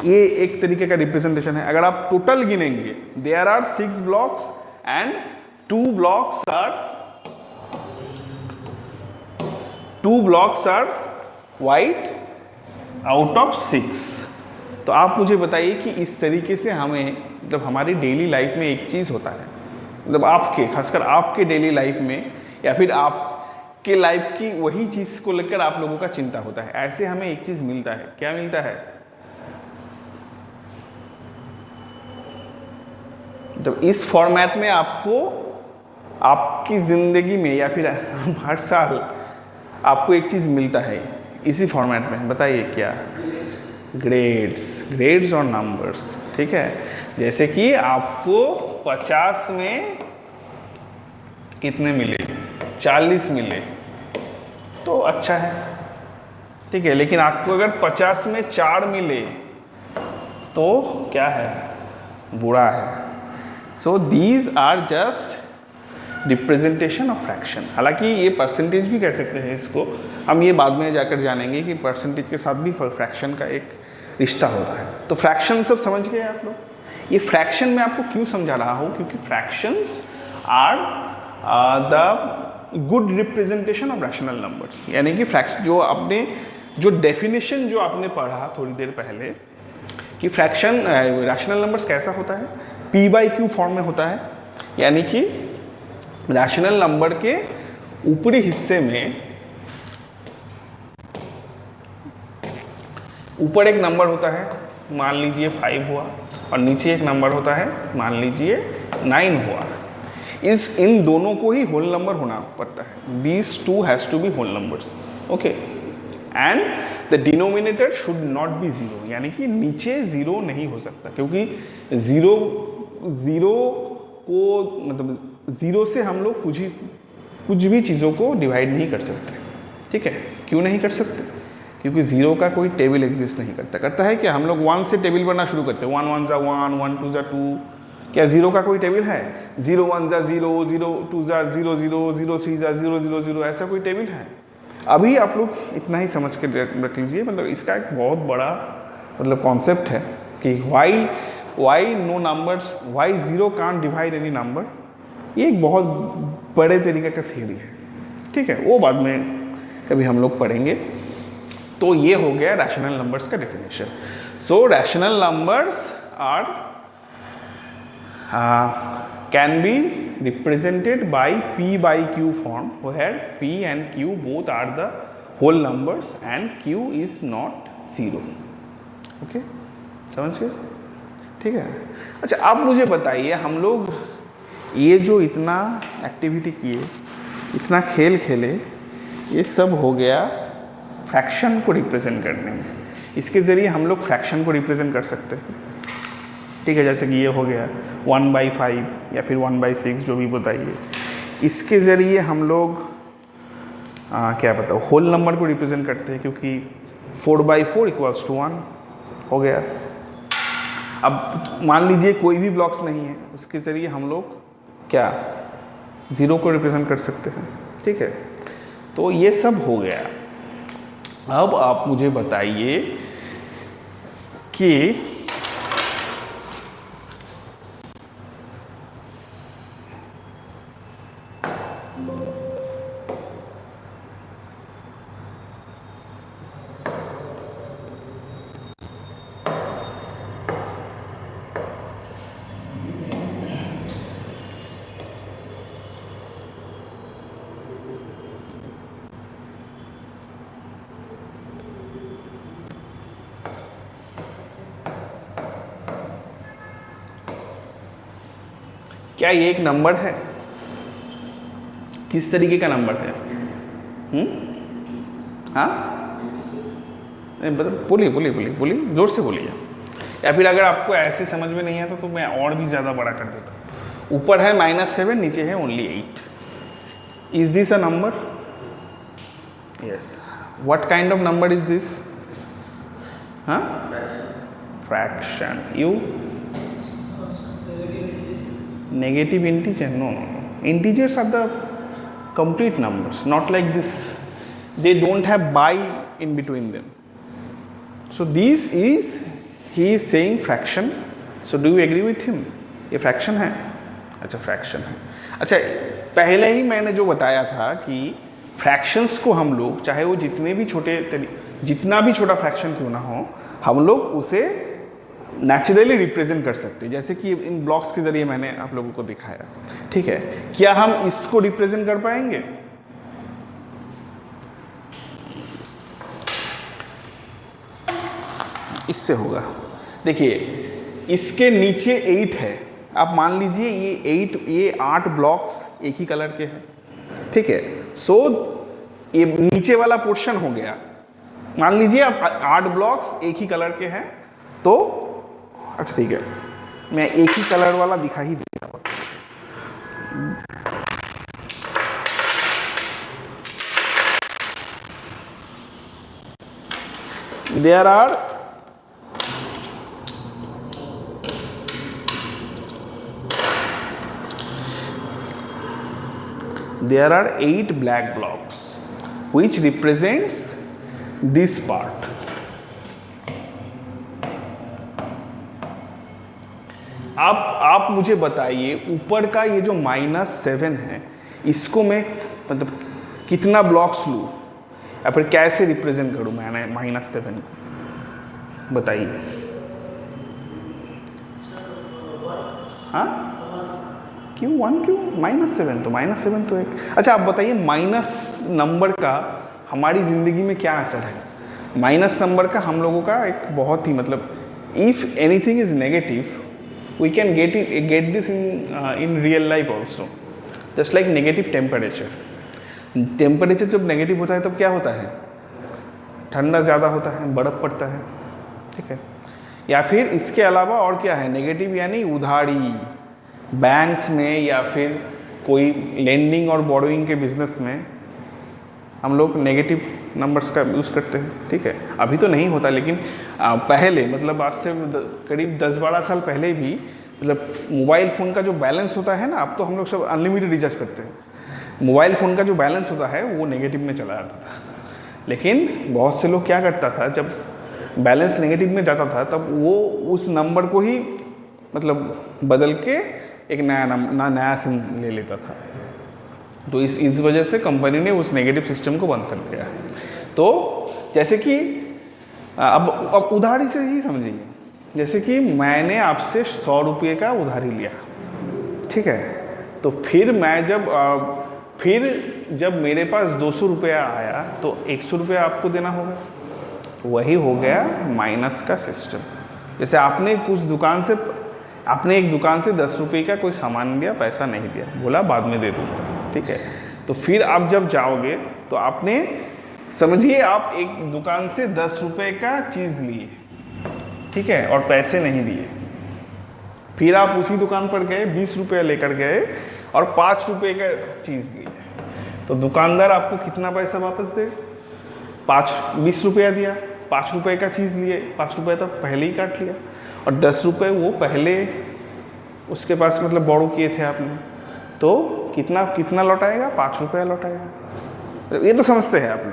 ये एक तरीके का रिप्रेजेंटेशन है। अगर आप टोटल गिनेंगे, there are 6 blocks and 2 blocks are white out of 6। तो आप मुझे बताइए कि इस तरीके से हमें मतलब हमारी डेली लाइफ में एक चीज़ होता है, मतलब आपके खासकर आपके डेली लाइफ में या फिर आपके लाइफ की वही चीज़ को लेकर आप लोगों का चिंता होता है, ऐसे हमें एक चीज़ मिलता है। क्या मिलता है, जब इस फॉर्मेट में आपको आपकी ज़िंदगी में या फिर हर साल आपको एक चीज़ मिलता है इसी फॉर्मेट में, बताइए क्या, ग्रेड्स और नंबर्स, ठीक है। जैसे कि आपको 50 में कितने मिले, 40 मिले तो अच्छा है, ठीक है। लेकिन आपको अगर 50 में 4 मिले तो क्या है, बुरा है। So these are just representation of fraction. हालांकि ये परसेंटेज भी कह सकते हैं इसको, हम ये बाद में जाकर जानेंगे कि परसेंटेज के साथ भी फ्रैक्शन का एक रिश्ता होता है। तो फ्रैक्शन सब समझ गए आप लोग। ये फ्रैक्शन मैं आपको क्यों समझा रहा हूँ, क्योंकि fractions are the good representation of rational numbers, यानी कि फ्रैक्शन जो डेफिनेशन जो आपने पढ़ा थोड़ी देर पहले कि फ्रैक्शन रैशनल नंबर्स कैसा होता है, P/Q फॉर्म में होता है, यानी कि रैशनल नंबर के ऊपरी हिस्से में ऊपर एक नंबर होता है, मान लीजिए 5 हुआ, और नीचे एक नंबर होता है, मान लीजिए 9 हुआ। इन दोनों को ही होल नंबर होना पड़ता है। These two has to be whole numbers, okay. And the denominator should not be 0, यानी कि नीचे 0 नहीं हो सकता, क्योंकि ज़ीरो को मतलब 0 से हम लोग कुछ भी चीज़ों को डिवाइड नहीं कर सकते, ठीक है, क्यों नहीं कर सकते? क्योंकि ज़ीरो का कोई टेबल एग्जिस्ट नहीं करता। करता है क्या? हम लोग 1 से टेबल बनना शुरू करते हैं, 1 1 जा 1, 1 2 जा 2। क्या ज़ीरो का कोई टेबल है? 0 1 जा 0, 0 2 जा 0 0, 0 3 जा 0 0 0, ऐसा कोई टेबल है? अभी आप लोग इतना ही समझ के रख लीजिए, मतलब इसका एक बहुत बड़ा मतलब कॉन्सेप्ट है कि why no numbers, why zero can't divide any number. ये एक बहुत बड़े तरीके का थियरी है, ठीक है, वो बाद में कभी हम लोग पढ़ेंगे। तो ये हो गया रैशनल नंबर्स का definition. So rational numbers are can be represented by p by q form, where p and q both are the whole numbers and q is not 0. Okay, समझ गए? ठीक है। अच्छा, आप मुझे बताइए, हम लोग ये जो इतना एक्टिविटी किए, इतना खेल खेले, ये सब हो गया फ्रैक्शन को रिप्रेजेंट करने में। इसके ज़रिए हम लोग फ्रैक्शन को रिप्रेजेंट कर सकते हैं, ठीक है, जैसे कि ये हो गया 1/5 या फिर 1/6, जो भी बताइए। इसके ज़रिए हम लोग क्या बताओ, होल नंबर को रिप्रेजेंट करते हैं, क्योंकि 4/4 = 1 हो गया। अब मान लीजिए कोई भी ब्लॉक्स नहीं है, उसके ज़रिए हम लोग क्या ज़ीरो को रिप्रेजेंट कर सकते हैं, ठीक है। तो ये सब हो गया। अब आप मुझे बताइए कि क्या ये एक नंबर है? किस तरीके का नंबर है? हाँ, बोलिए बोलिए बोलिए बोलिए, जोर से बोलिए। या फिर अगर आपको ऐसे समझ में नहीं आता तो मैं और भी ज़्यादा बड़ा कर देता हूँ। ऊपर है -7, नीचे है only 8। Is this a number? Yes. What kind of number is this? हाँ, fraction. You? Negative integer? No. Integers are the complete numbers, not like this. They don't have by in between them. So this is, he is saying fraction. So do you agree with him? ये fraction है? अच्छा, fraction है। अच्छा, पहले ही मैंने जो बताया था कि fractions को हम लोग, चाहे वो जितने भी जितना भी छोटा fraction क्यों ना हो, हम लोग उसे नेचुरली रिप्रेजेंट कर सकते हैं, जैसे कि इन ब्लॉक्स के जरिए मैंने आप लोगों को दिखाया, ठीक है। क्या हम इसको रिप्रेजेंट कर पाएंगे? इससे होगा। देखिए, इसके नीचे 8 है, आप मान लीजिए ये 8 ब्लॉक्स एक ही कलर के हैं, ठीक है। सो ये नीचे वाला पोर्शन हो गया। मान लीजिए आप 8 ब्लॉक्स एक ही कलर के हैं, तो अच्छा ठीक है, मैं एक ही कलर वाला दिखा ही दिया। There are 8 black blocks which represents this part. आप मुझे बताइए, ऊपर का ये जो -7 है, इसको मैं मतलब कितना ब्लॉक्स लूँ या फिर कैसे रिप्रेजेंट करूँ मैंने -7 को, बताइए। हाँ, क्यों 1 क्यों? -7 तो -7 तो एक। अच्छा, आप बताइए, माइनस नंबर का हमारी ज़िंदगी में क्या असर है? माइनस नंबर का हम लोगों का एक बहुत ही मतलब, if anything is negative, we can get this in real life also, just like negative temperature. Temperature जब नेगेटिव होता है तब क्या होता है? ठंडा ज़्यादा होता है, बर्फ़ पड़ता है, ठीक है। या फिर इसके अलावा और क्या है नेगेटिव? यानी उधारी, बैंक्स में या फिर कोई लेंडिंग और बोरोइंग के बिजनेस में हम लोग नेगेटिव नंबर्स का यूज़ करते हैं, ठीक है। अभी तो नहीं होता, लेकिन पहले मतलब आज से करीब 10-12 साल पहले भी मतलब मोबाइल फ़ोन का जो बैलेंस होता है ना, अब तो हम लोग सब अनलिमिटेड रिचार्ज करते हैं, मोबाइल फ़ोन का जो बैलेंस होता है वो नेगेटिव में चला जाता था। लेकिन बहुत से लोग क्या करता था, जब बैलेंस नेगेटिव में जाता था तब वो उस नंबर को ही मतलब बदल के एक नया सिम ले लेता था। तो इस वजह से कंपनी ने उस नेगेटिव सिस्टम को बंद कर दिया। तो जैसे कि अब उधारी से ही समझिए, जैसे कि मैंने आपसे 100 रुपये का उधारी लिया, ठीक है। तो फिर जब मेरे पास 200 रुपया आया तो 100 रुपया आपको देना होगा, वही हो गया माइनस का सिस्टम। जैसे आपने एक दुकान से 10 रुपये का कोई सामान लिया, पैसा नहीं दिया, बोला बाद में दे दूँगा, ठीक है। तो फिर आप जब जाओगे तो आपने समझिए आप एक दुकान से 10 रुपये का चीज़ लिए, ठीक है, और पैसे नहीं दिए। फिर आप उसी दुकान पर गए, 20 रुपये लेकर गए और 5 रुपये का चीज़ लिए, तो दुकानदार आपको कितना पैसा वापस दे? 20 रुपया दिया, 5 रुपये का चीज़ लिए, 5 रुपये तो पहले ही काट लिया, और 10 रुपये वो पहले उसके पास मतलब बोरो किए थे आपने, तो कितना लौटाएगा? 5 रुपया लौटाएगा। ये तो समझते हैं आप लोग।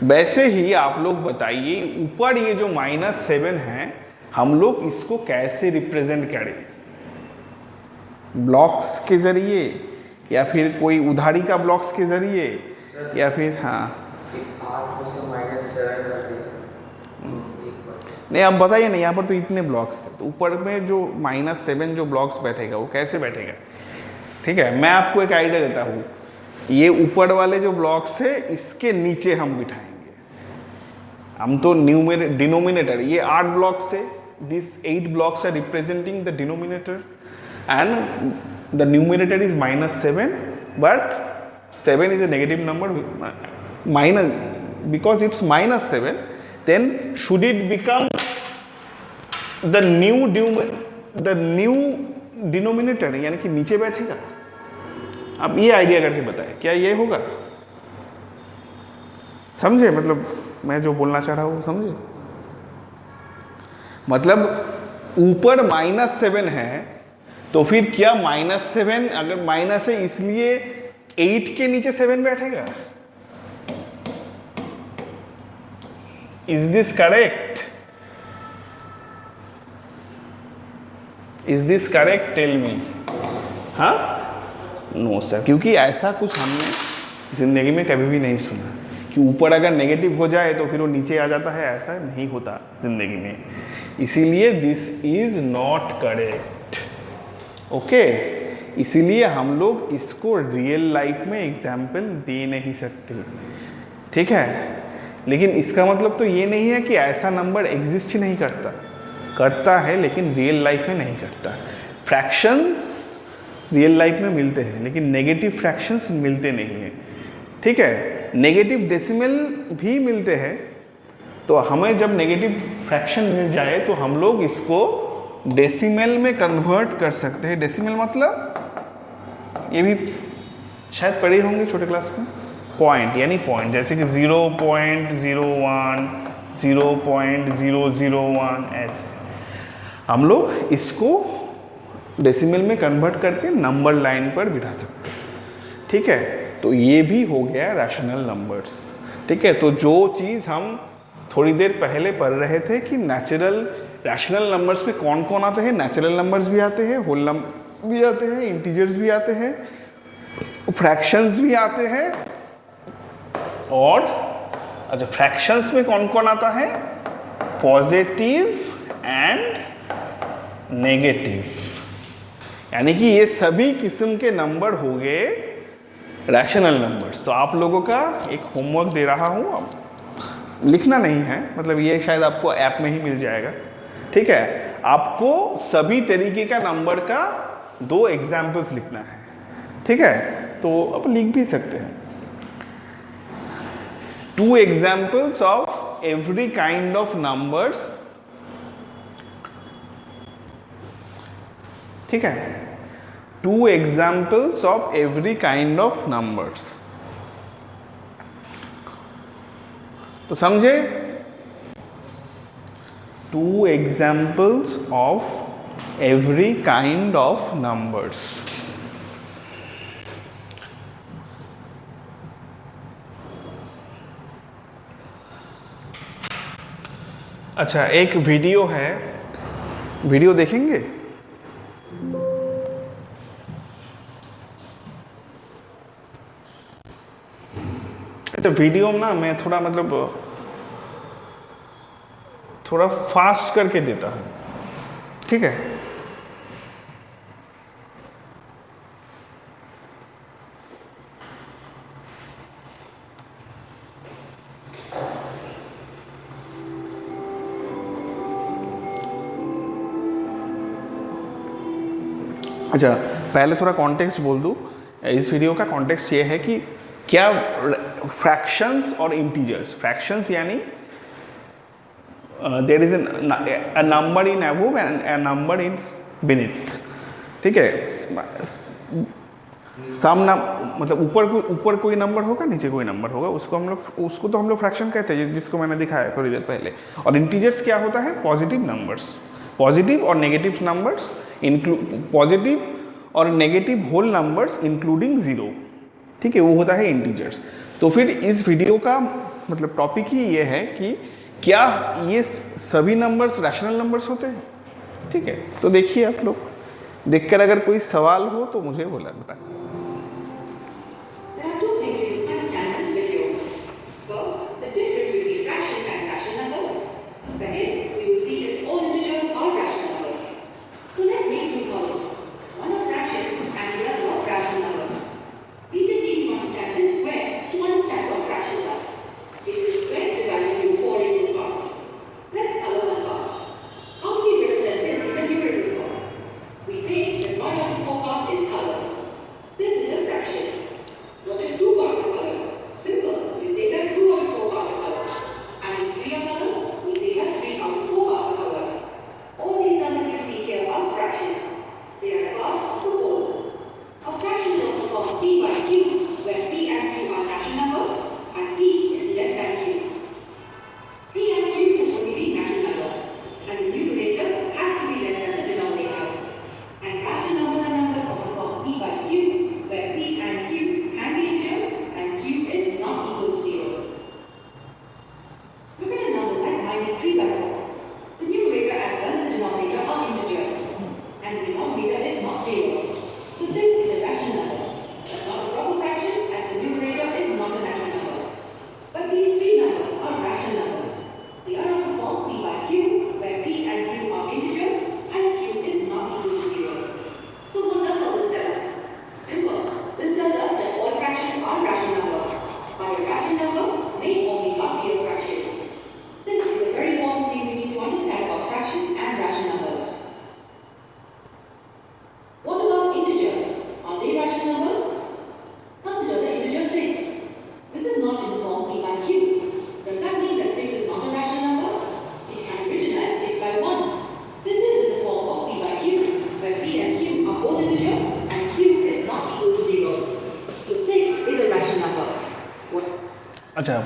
वैसे ही आप लोग बताइए, ऊपर ये जो -7 है, हम लोग इसको कैसे रिप्रेजेंट करें? ब्लॉक्स के जरिए, या फिर कोई उधारी का ब्लॉक्स के जरिए, या फिर नहीं, आप बताइए ना, यहाँ पर तो इतने ब्लॉक्स हैं, तो ऊपर में जो -7 जो ब्लॉक्स बैठेगा वो कैसे बैठेगा? ठीक है, मैं आपको एक आइडिया देता हूँ। ये ऊपर वाले जो ब्लॉक्स है इसके नीचे हम बिठाएंगे, हम तो डिनोमिनेटर, ये 8 ब्लॉक्स है, this 8 blocks are representing the denominator and the numerator is -7, but 7 is a negative number, because it's -7, then should it become the new denominator, यानी कि नीचे बैठेगा? आप ये आइडिया करके बताएं, क्या ये होगा? समझे मतलब मैं जो बोलना चाह रहा हूँ, समझे? मतलब ऊपर -7 है, तो फिर क्या -7 अगर माइनस है इसलिए 8 के नीचे 7 बैठेगा? Is this correct? Is this correct? Tell me. हाँ, नो सर, क्योंकि ऐसा कुछ हमने जिंदगी में कभी भी नहीं सुना कि ऊपर अगर नेगेटिव हो जाए तो फिर वो नीचे आ जाता है। ऐसा नहीं होता जिंदगी में, इसीलिए this is not correct. Okay, इसीलिए हम लोग इसको रियल लाइफ में एग्जाम्पल दे नहीं सकते, ठीक है। लेकिन इसका मतलब तो ये नहीं है कि ऐसा नंबर एग्जिस्ट ही नहीं करता है, लेकिन रियल लाइफ में नहीं करता। फ्रैक्शंस रियल लाइफ में मिलते हैं, लेकिन नेगेटिव फ्रैक्शंस मिलते नहीं हैं, ठीक है। नेगेटिव डेसिमल भी मिलते हैं, तो हमें जब नेगेटिव फ्रैक्शन मिल जाए तो हम लोग इसको डेसिमल में कन्वर्ट कर सकते हैं। डेसिमल मतलब ये भी शायद पढ़े होंगे छोटे क्लास में, पॉइंट, यानी पॉइंट, जैसे कि 0.01, 0.001, ऐसे हम लोग इसको डेसिमल में कन्वर्ट करके नंबर लाइन पर बिठा सकते हैं, ठीक है। तो ये भी हो गया रैशनल नंबर्स, ठीक है। तो जो चीज़ हम थोड़ी देर पहले पढ़ रहे थे कि रैशनल नंबर्स में कौन कौन आते हैं, नेचुरल नंबर्स भी आते हैं, होल नंबर भी आते हैं, इंटीजर्स भी आते हैं, फ्रैक्शंस भी आते हैं। और अच्छा, फ्रैक्शंस में कौन कौन आता है? पॉजिटिव एंड नेगेटिव, यानी कि ये सभी किस्म के नंबर हो गए रैशनल नंबर्स। तो आप लोगों का एक होमवर्क दे रहा हूँ, लिखना नहीं है, मतलब ये शायद आपको ऐप में ही मिल जाएगा, ठीक है। आपको सभी तरीके का नंबर का 2 एग्जाम्पल्स लिखना है, ठीक है। तो आप लिख भी सकते हैं 2 examples of every kind of numbers, ठीक है। 2 examples of every kind of numbers, तो समझे, 2 examples of every kind of numbers. अच्छा, एक वीडियो है, वीडियो देखेंगे? तो वीडियो में ना मैं थोड़ा मतलब थोड़ा फास्ट करके देता हूँ, ठीक है? अच्छा, पहले थोड़ा कॉन्टेक्स्ट बोल दूँ। इस वीडियो का कॉन्टेक्स्ट ये है कि क्या फ्रैक्शंस और इंटीजर्स, फ्रैक्शंस यानी there is a number in above and a number in beneath, ठीक है? सम मतलब ऊपर कोई नंबर होगा, नीचे कोई नंबर होगा, उसको तो हम लोग फ्रैक्शन कहते हैं, जिसको मैंने दिखाया थोड़ी देर पहले। और इंटीजर्स क्या होता है? पॉजिटिव नंबर्स, पॉजिटिव और नेगेटिव नंबर्स, पॉजिटिव और negative whole numbers including zero, ठीक है? वो होता है इंटीजर्स। तो फिर इस वीडियो का मतलब टॉपिक ही ये है कि क्या ये सभी नंबर्स रैशनल नंबर्स होते हैं, ठीक है? तो देखिए, आप लोग देखकर अगर कोई सवाल हो तो मुझे बोला बताएं। अच्छा,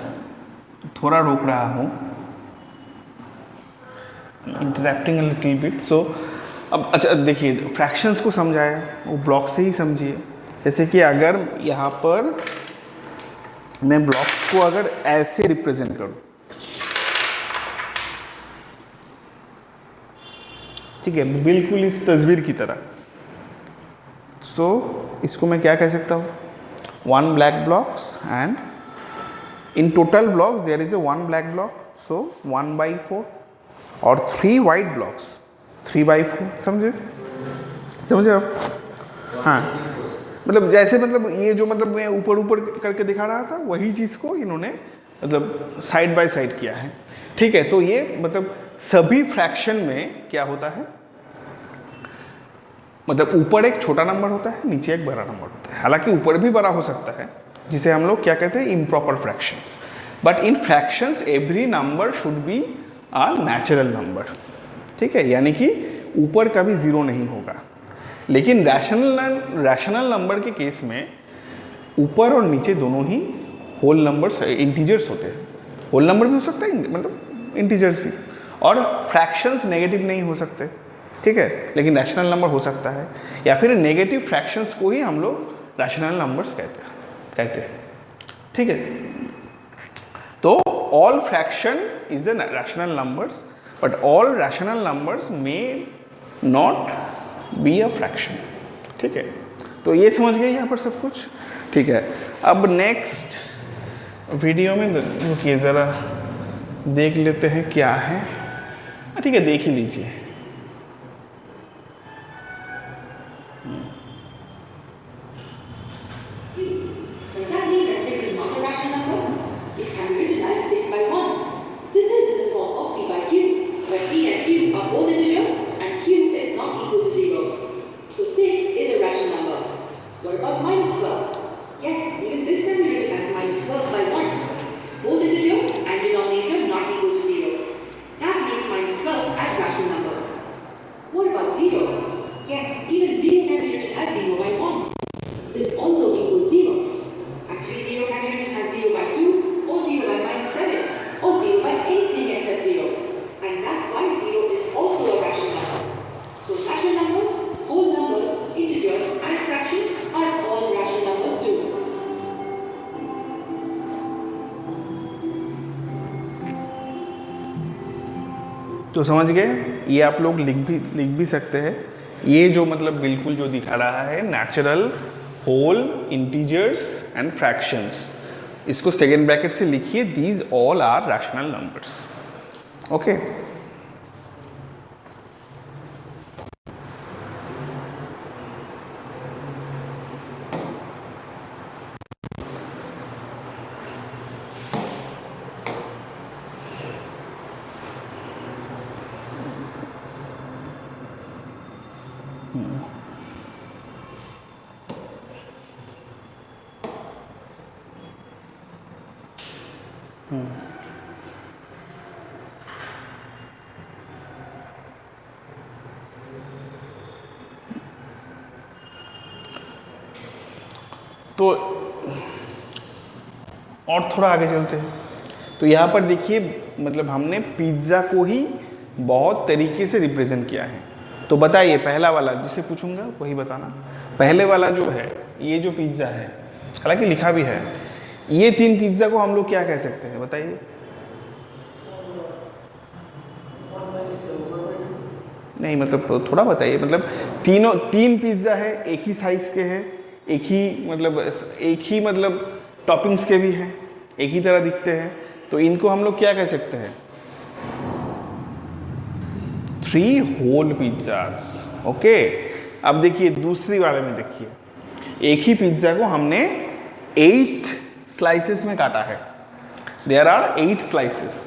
थोड़ा रोक रहा हूँ, इंटरैक्टिंग अ लिटिल बिट। सो अब अच्छा देखिए, फ्रैक्शंस को समझाया वो ब्लॉक से ही समझिए। जैसे कि अगर यहाँ पर मैं ब्लॉक्स को अगर ऐसे रिप्रेजेंट करूँ, ठीक है, बिल्कुल इस तस्वीर की तरह, सो इसको मैं क्या कह सकता हूँ? 1 black blocks and in total blocks there is a 1 black block, so 1/4 और 3 white blocks 3/4। समझे आप? हाँ, मतलब जैसे मतलब ये जो मतलब मैं ऊपर करके दिखा रहा था, वही चीज़ को इन्होंने मतलब साइड बाय साइड किया है, ठीक है? तो ये मतलब सभी फ्रैक्शन में क्या होता है, मतलब ऊपर एक छोटा नंबर होता है, नीचे एक बड़ा नंबर होता है। हालांकि ऊपर भी बड़ा हो सकता है, जिसे हम लोग क्या कहते हैं? Improper fractions. But in fractions every number should be a natural number, ठीक है? यानी कि ऊपर कभी जीरो नहीं होगा। लेकिन रैशनल नंबर के केस में ऊपर और नीचे दोनों ही होल नंबर्स इंटीजर्स होते हैं, होल नंबर भी हो सकता है, मतलब इंटीजर्स भी, और फ्रैक्शंस नेगेटिव नहीं हो सकते, ठीक है, लेकिन रैशनल नंबर हो सकता है, या फिर नेगेटिव फ्रैक्शंस को ही हम लोग रैशनल नंबर्स कहते हैं, ठीक है। तो all fraction is a rational numbers, but all rational numbers may not be a fraction, ठीक है। तो ये समझ गए यहाँ पर सब कुछ, ठीक है। अब नेक्स्ट वीडियो में रुकिए ज़रा देख लेते हैं क्या है, ठीक है, देख ही लीजिए। Does that mean that 6 is not a rational number? It can be written as 6 by 1. This is in the form of P by Q, where P and Q are both integers and Q is not equal to 0. So 6 is a rational number. What about minus 12? Yes, even this can be written as minus 12 by 1. Both integers and denominator not equal to 0. That makes minus 12 as rational number. What about 0? Yes, even 0 can be written as 0 by 1. This also equals 0. Actually, 0 can be written as 0 by 2, or 0 by minus 7, or 0 by anything except 0. And that's why 0 is also a rational number. So rational numbers, whole numbers, integers, and fractions are all rational numbers too. तो समझ गए, ये आप लोग लिख भी सकते हैं, ये जो मतलब बिल्कुल जो दिखा रहा है natural, whole, integers and fractions, इसको सेकेंड ब्रैकेट से लिखिए, these all are rational numbers, okay. तो और थोड़ा आगे चलते हैं, तो यहाँ पर देखिए मतलब हमने पिज्ज़ा को ही बहुत तरीके से रिप्रेजेंट किया है। तो बताइए पहला वाला, जिसे पूछूंगा वही बताना, पहले वाला जो है ये जो पिज्ज़ा है, हालांकि लिखा भी है, ये 3 पिज्ज़ा को हम लोग क्या कह सकते हैं बताइए? नहीं मतलब थोड़ा बताइए, मतलब 3 पिज्ज़ा है, एक ही साइज के हैं, एक ही मतलब टॉपिंग्स के भी हैं, एक ही तरह दिखते हैं, तो इनको हम लोग क्या कह सकते हैं? 3 होल पिज्जाज, ओके। अब देखिए दूसरी वाले में देखिए, एक ही पिज्जा को हमने 8 स्लाइसेस में काटा है, देयर आर 8 स्लाइसेस,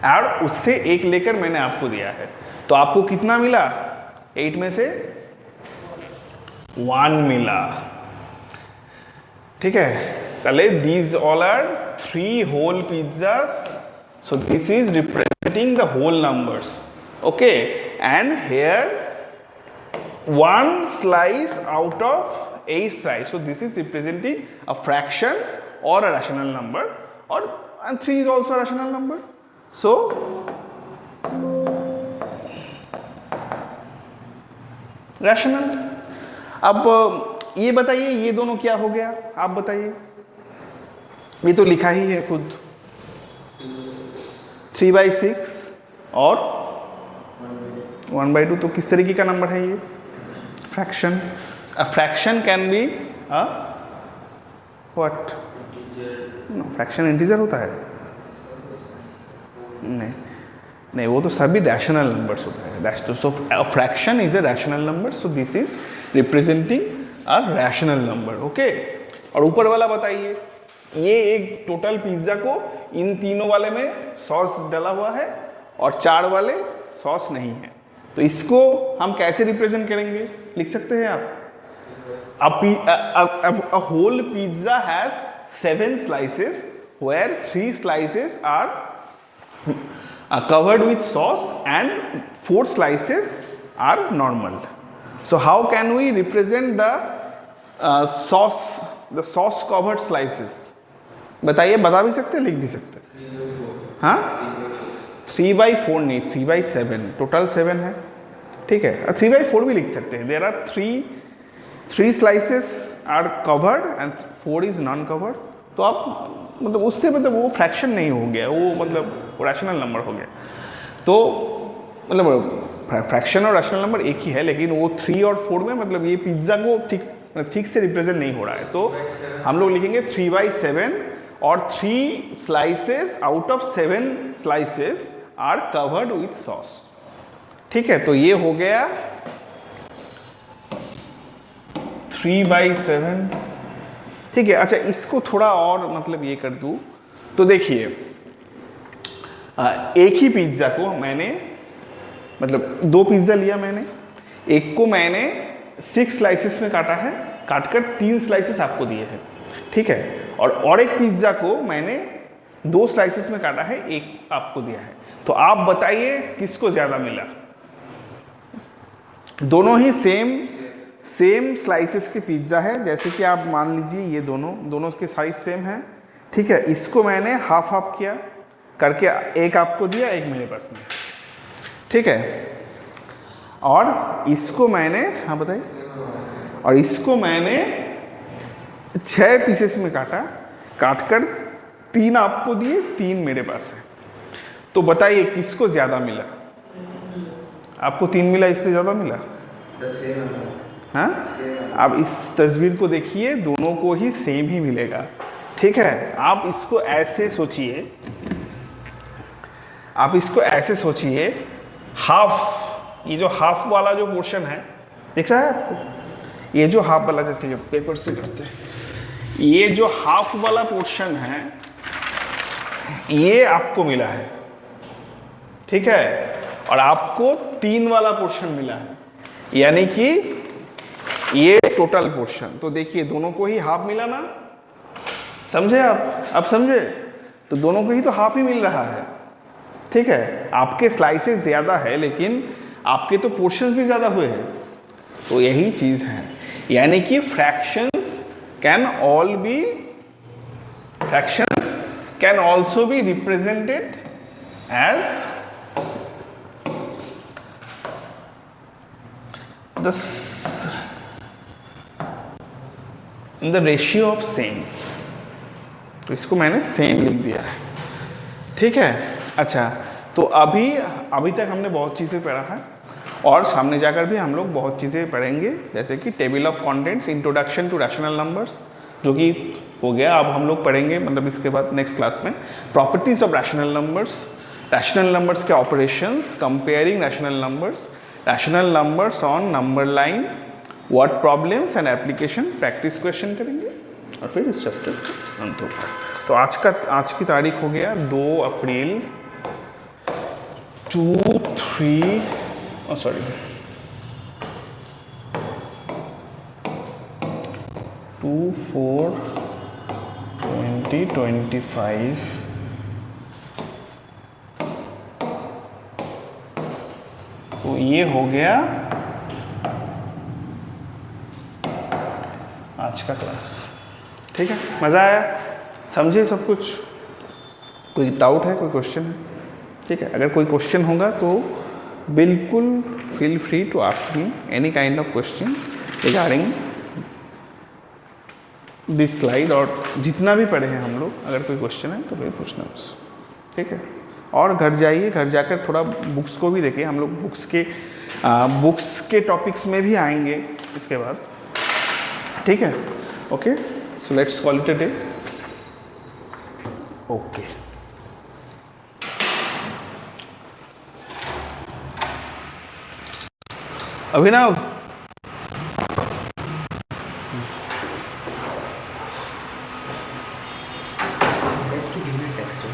और उससे एक लेकर मैंने आपको दिया है, तो आपको कितना मिला? 8 में से 1 मिला, ठीक है। चले, these all are 3 whole pizzas, so this is representing the whole numbers, okay, and here 1 slice out of 8 slices, so this is representing a fraction or a rational number, and 3 is also a rational number, so rational। अब ये बताइए ये दोनों क्या हो गया, आप बताइए, ये तो लिखा ही है खुद, 3/6 और 1/2, तो किस तरीके का नंबर है ये? Fraction. A fraction can be a what? Fraction integer होता है? नहीं, वो तो सभी रैशनल नंबर्स होता है। So fraction is a rational number, so this is representing a rational number, okay. और ऊपर वाला बताइए, ये एक टोटल पिज्जा को इन तीनों वाले में सॉस डला हुआ है और 4 वाले सॉस नहीं है, तो इसको हम कैसे रिप्रेजेंट करेंगे? लिख सकते हैं आप, a whole pizza has 7 slices where 3 slices are covered with sauce and 4 slices are normal. So how can we represent the sauce covered slices? बताइए, बता भी सकते हैं, लिख भी सकते हैं। हाँ 3/4 नहीं, 3/7, टोटल 7 है, ठीक है। 3/4 भी लिख सकते हैं। There are three slices are covered and 4 is non covered. तो आप मतलब उससे मतलब वो फ्रैक्शन नहीं हो गया, वो मतलब रैशनल नंबर हो गया। तो मतलब फ्रैक्शन और रैशनल नंबर एक ही है, लेकिन वो 3 और 4 में मतलब ये पिज्ज़ा को ठीक से रिप्रेजेंट नहीं हो रहा है। तो हम लोग लिखेंगे 3/7 और 3 slices out of 7 slices are covered with sauce, ठीक है। तो ये हो गया 3/7, ठीक है। अच्छा, इसको थोड़ा और मतलब ये कर दूँ तो देखिए, एक ही पिज्ज़ा को मैंने मतलब 2 पिज्ज़ा लिया मैंने, एक को मैंने 6 स्लाइसेस में काटा है, काटकर 3 स्लाइसेस आपको दिए हैं, ठीक है। और एक पिज्ज़ा को मैंने 2 स्लाइसेस में काटा है, एक आपको दिया है। तो आप बताइए किसको ज़्यादा मिला? दोनों ही सेम स्लाइसेस के पिज्ज़ा है। जैसे कि आप मान लीजिए ये दोनों के साइज सेम है, ठीक है। इसको मैंने हाफ हाफ किया करके, एक आपको दिया, एक मेरे पास में, ठीक है। और इसको मैंने, हाँ बताइए, और इसको मैंने 6 पीसेस में काटकर 3 आपको दिए, 3 मेरे पास है। तो बताइए किसको ज़्यादा मिला? आपको 3 मिला, इसलिए ज़्यादा मिला। हाँ, आप इस तस्वीर को देखिए, दोनों को ही सेम ही मिलेगा, ठीक है। आप इसको ऐसे सोचिए, हाफ, ये जो हाफ वाला जो पोर्शन है दिख रहा है आपको, ये जो हाफ वाला, जैसे पेपर से करते हैं, ये जो हाफ वाला पोर्शन है ये आपको मिला है, ठीक है। और आपको 3 वाला पोर्शन मिला है, यानी कि ये टोटल पोर्शन। तो देखिए दोनों को ही हाफ मिला ना, समझे आप समझे? तो दोनों को ही तो हाफ ही मिल रहा है, ठीक है। आपके स्लाइसेस ज़्यादा है, लेकिन आपके तो पोर्शंस भी ज़्यादा हुए हैं। तो यही चीज़ है, यानी कि fractions can also be represented as in the ratio of same. तो इसको मैंने सेम लिख दिया है, ठीक है। अच्छा, तो अभी तक हमने बहुत चीज़ें पढ़ा है, और सामने जाकर भी हम लोग बहुत चीज़ें पढ़ेंगे, जैसे कि table of contents, introduction to rational numbers, जो कि हो गया। अब हम लोग पढ़ेंगे मतलब इसके बाद नेक्स्ट क्लास में प्रॉपर्टीज ऑफ रैशनल नंबर्स के operations, comparing rational numbers on number line, word problems and application, practice question करेंगे, और फिर इस चैप्टर का अंत होगा। तो आज की तारीख हो गया 2 अप्रैल 2/4/2025। तो ये हो गया आज का क्लास, ठीक है। मज़ा आया? समझे सब कुछ? कोई डाउट है, कोई क्वेश्चन है? ठीक है, अगर कोई क्वेश्चन होगा तो बिल्कुल feel free to ask me any kind of question regarding this slide, और जितना भी पढ़े हैं हम लोग, अगर कोई क्वेश्चन है तो फिर पूछना बस, ठीक है। और घर जाकर थोड़ा बुक्स को भी देखें, हम लोग बुक्स के टॉपिक्स में भी आएंगे इसके बाद, ठीक है। Okay, so let's call it a day. Okay, Abhinav, Best to give me a text.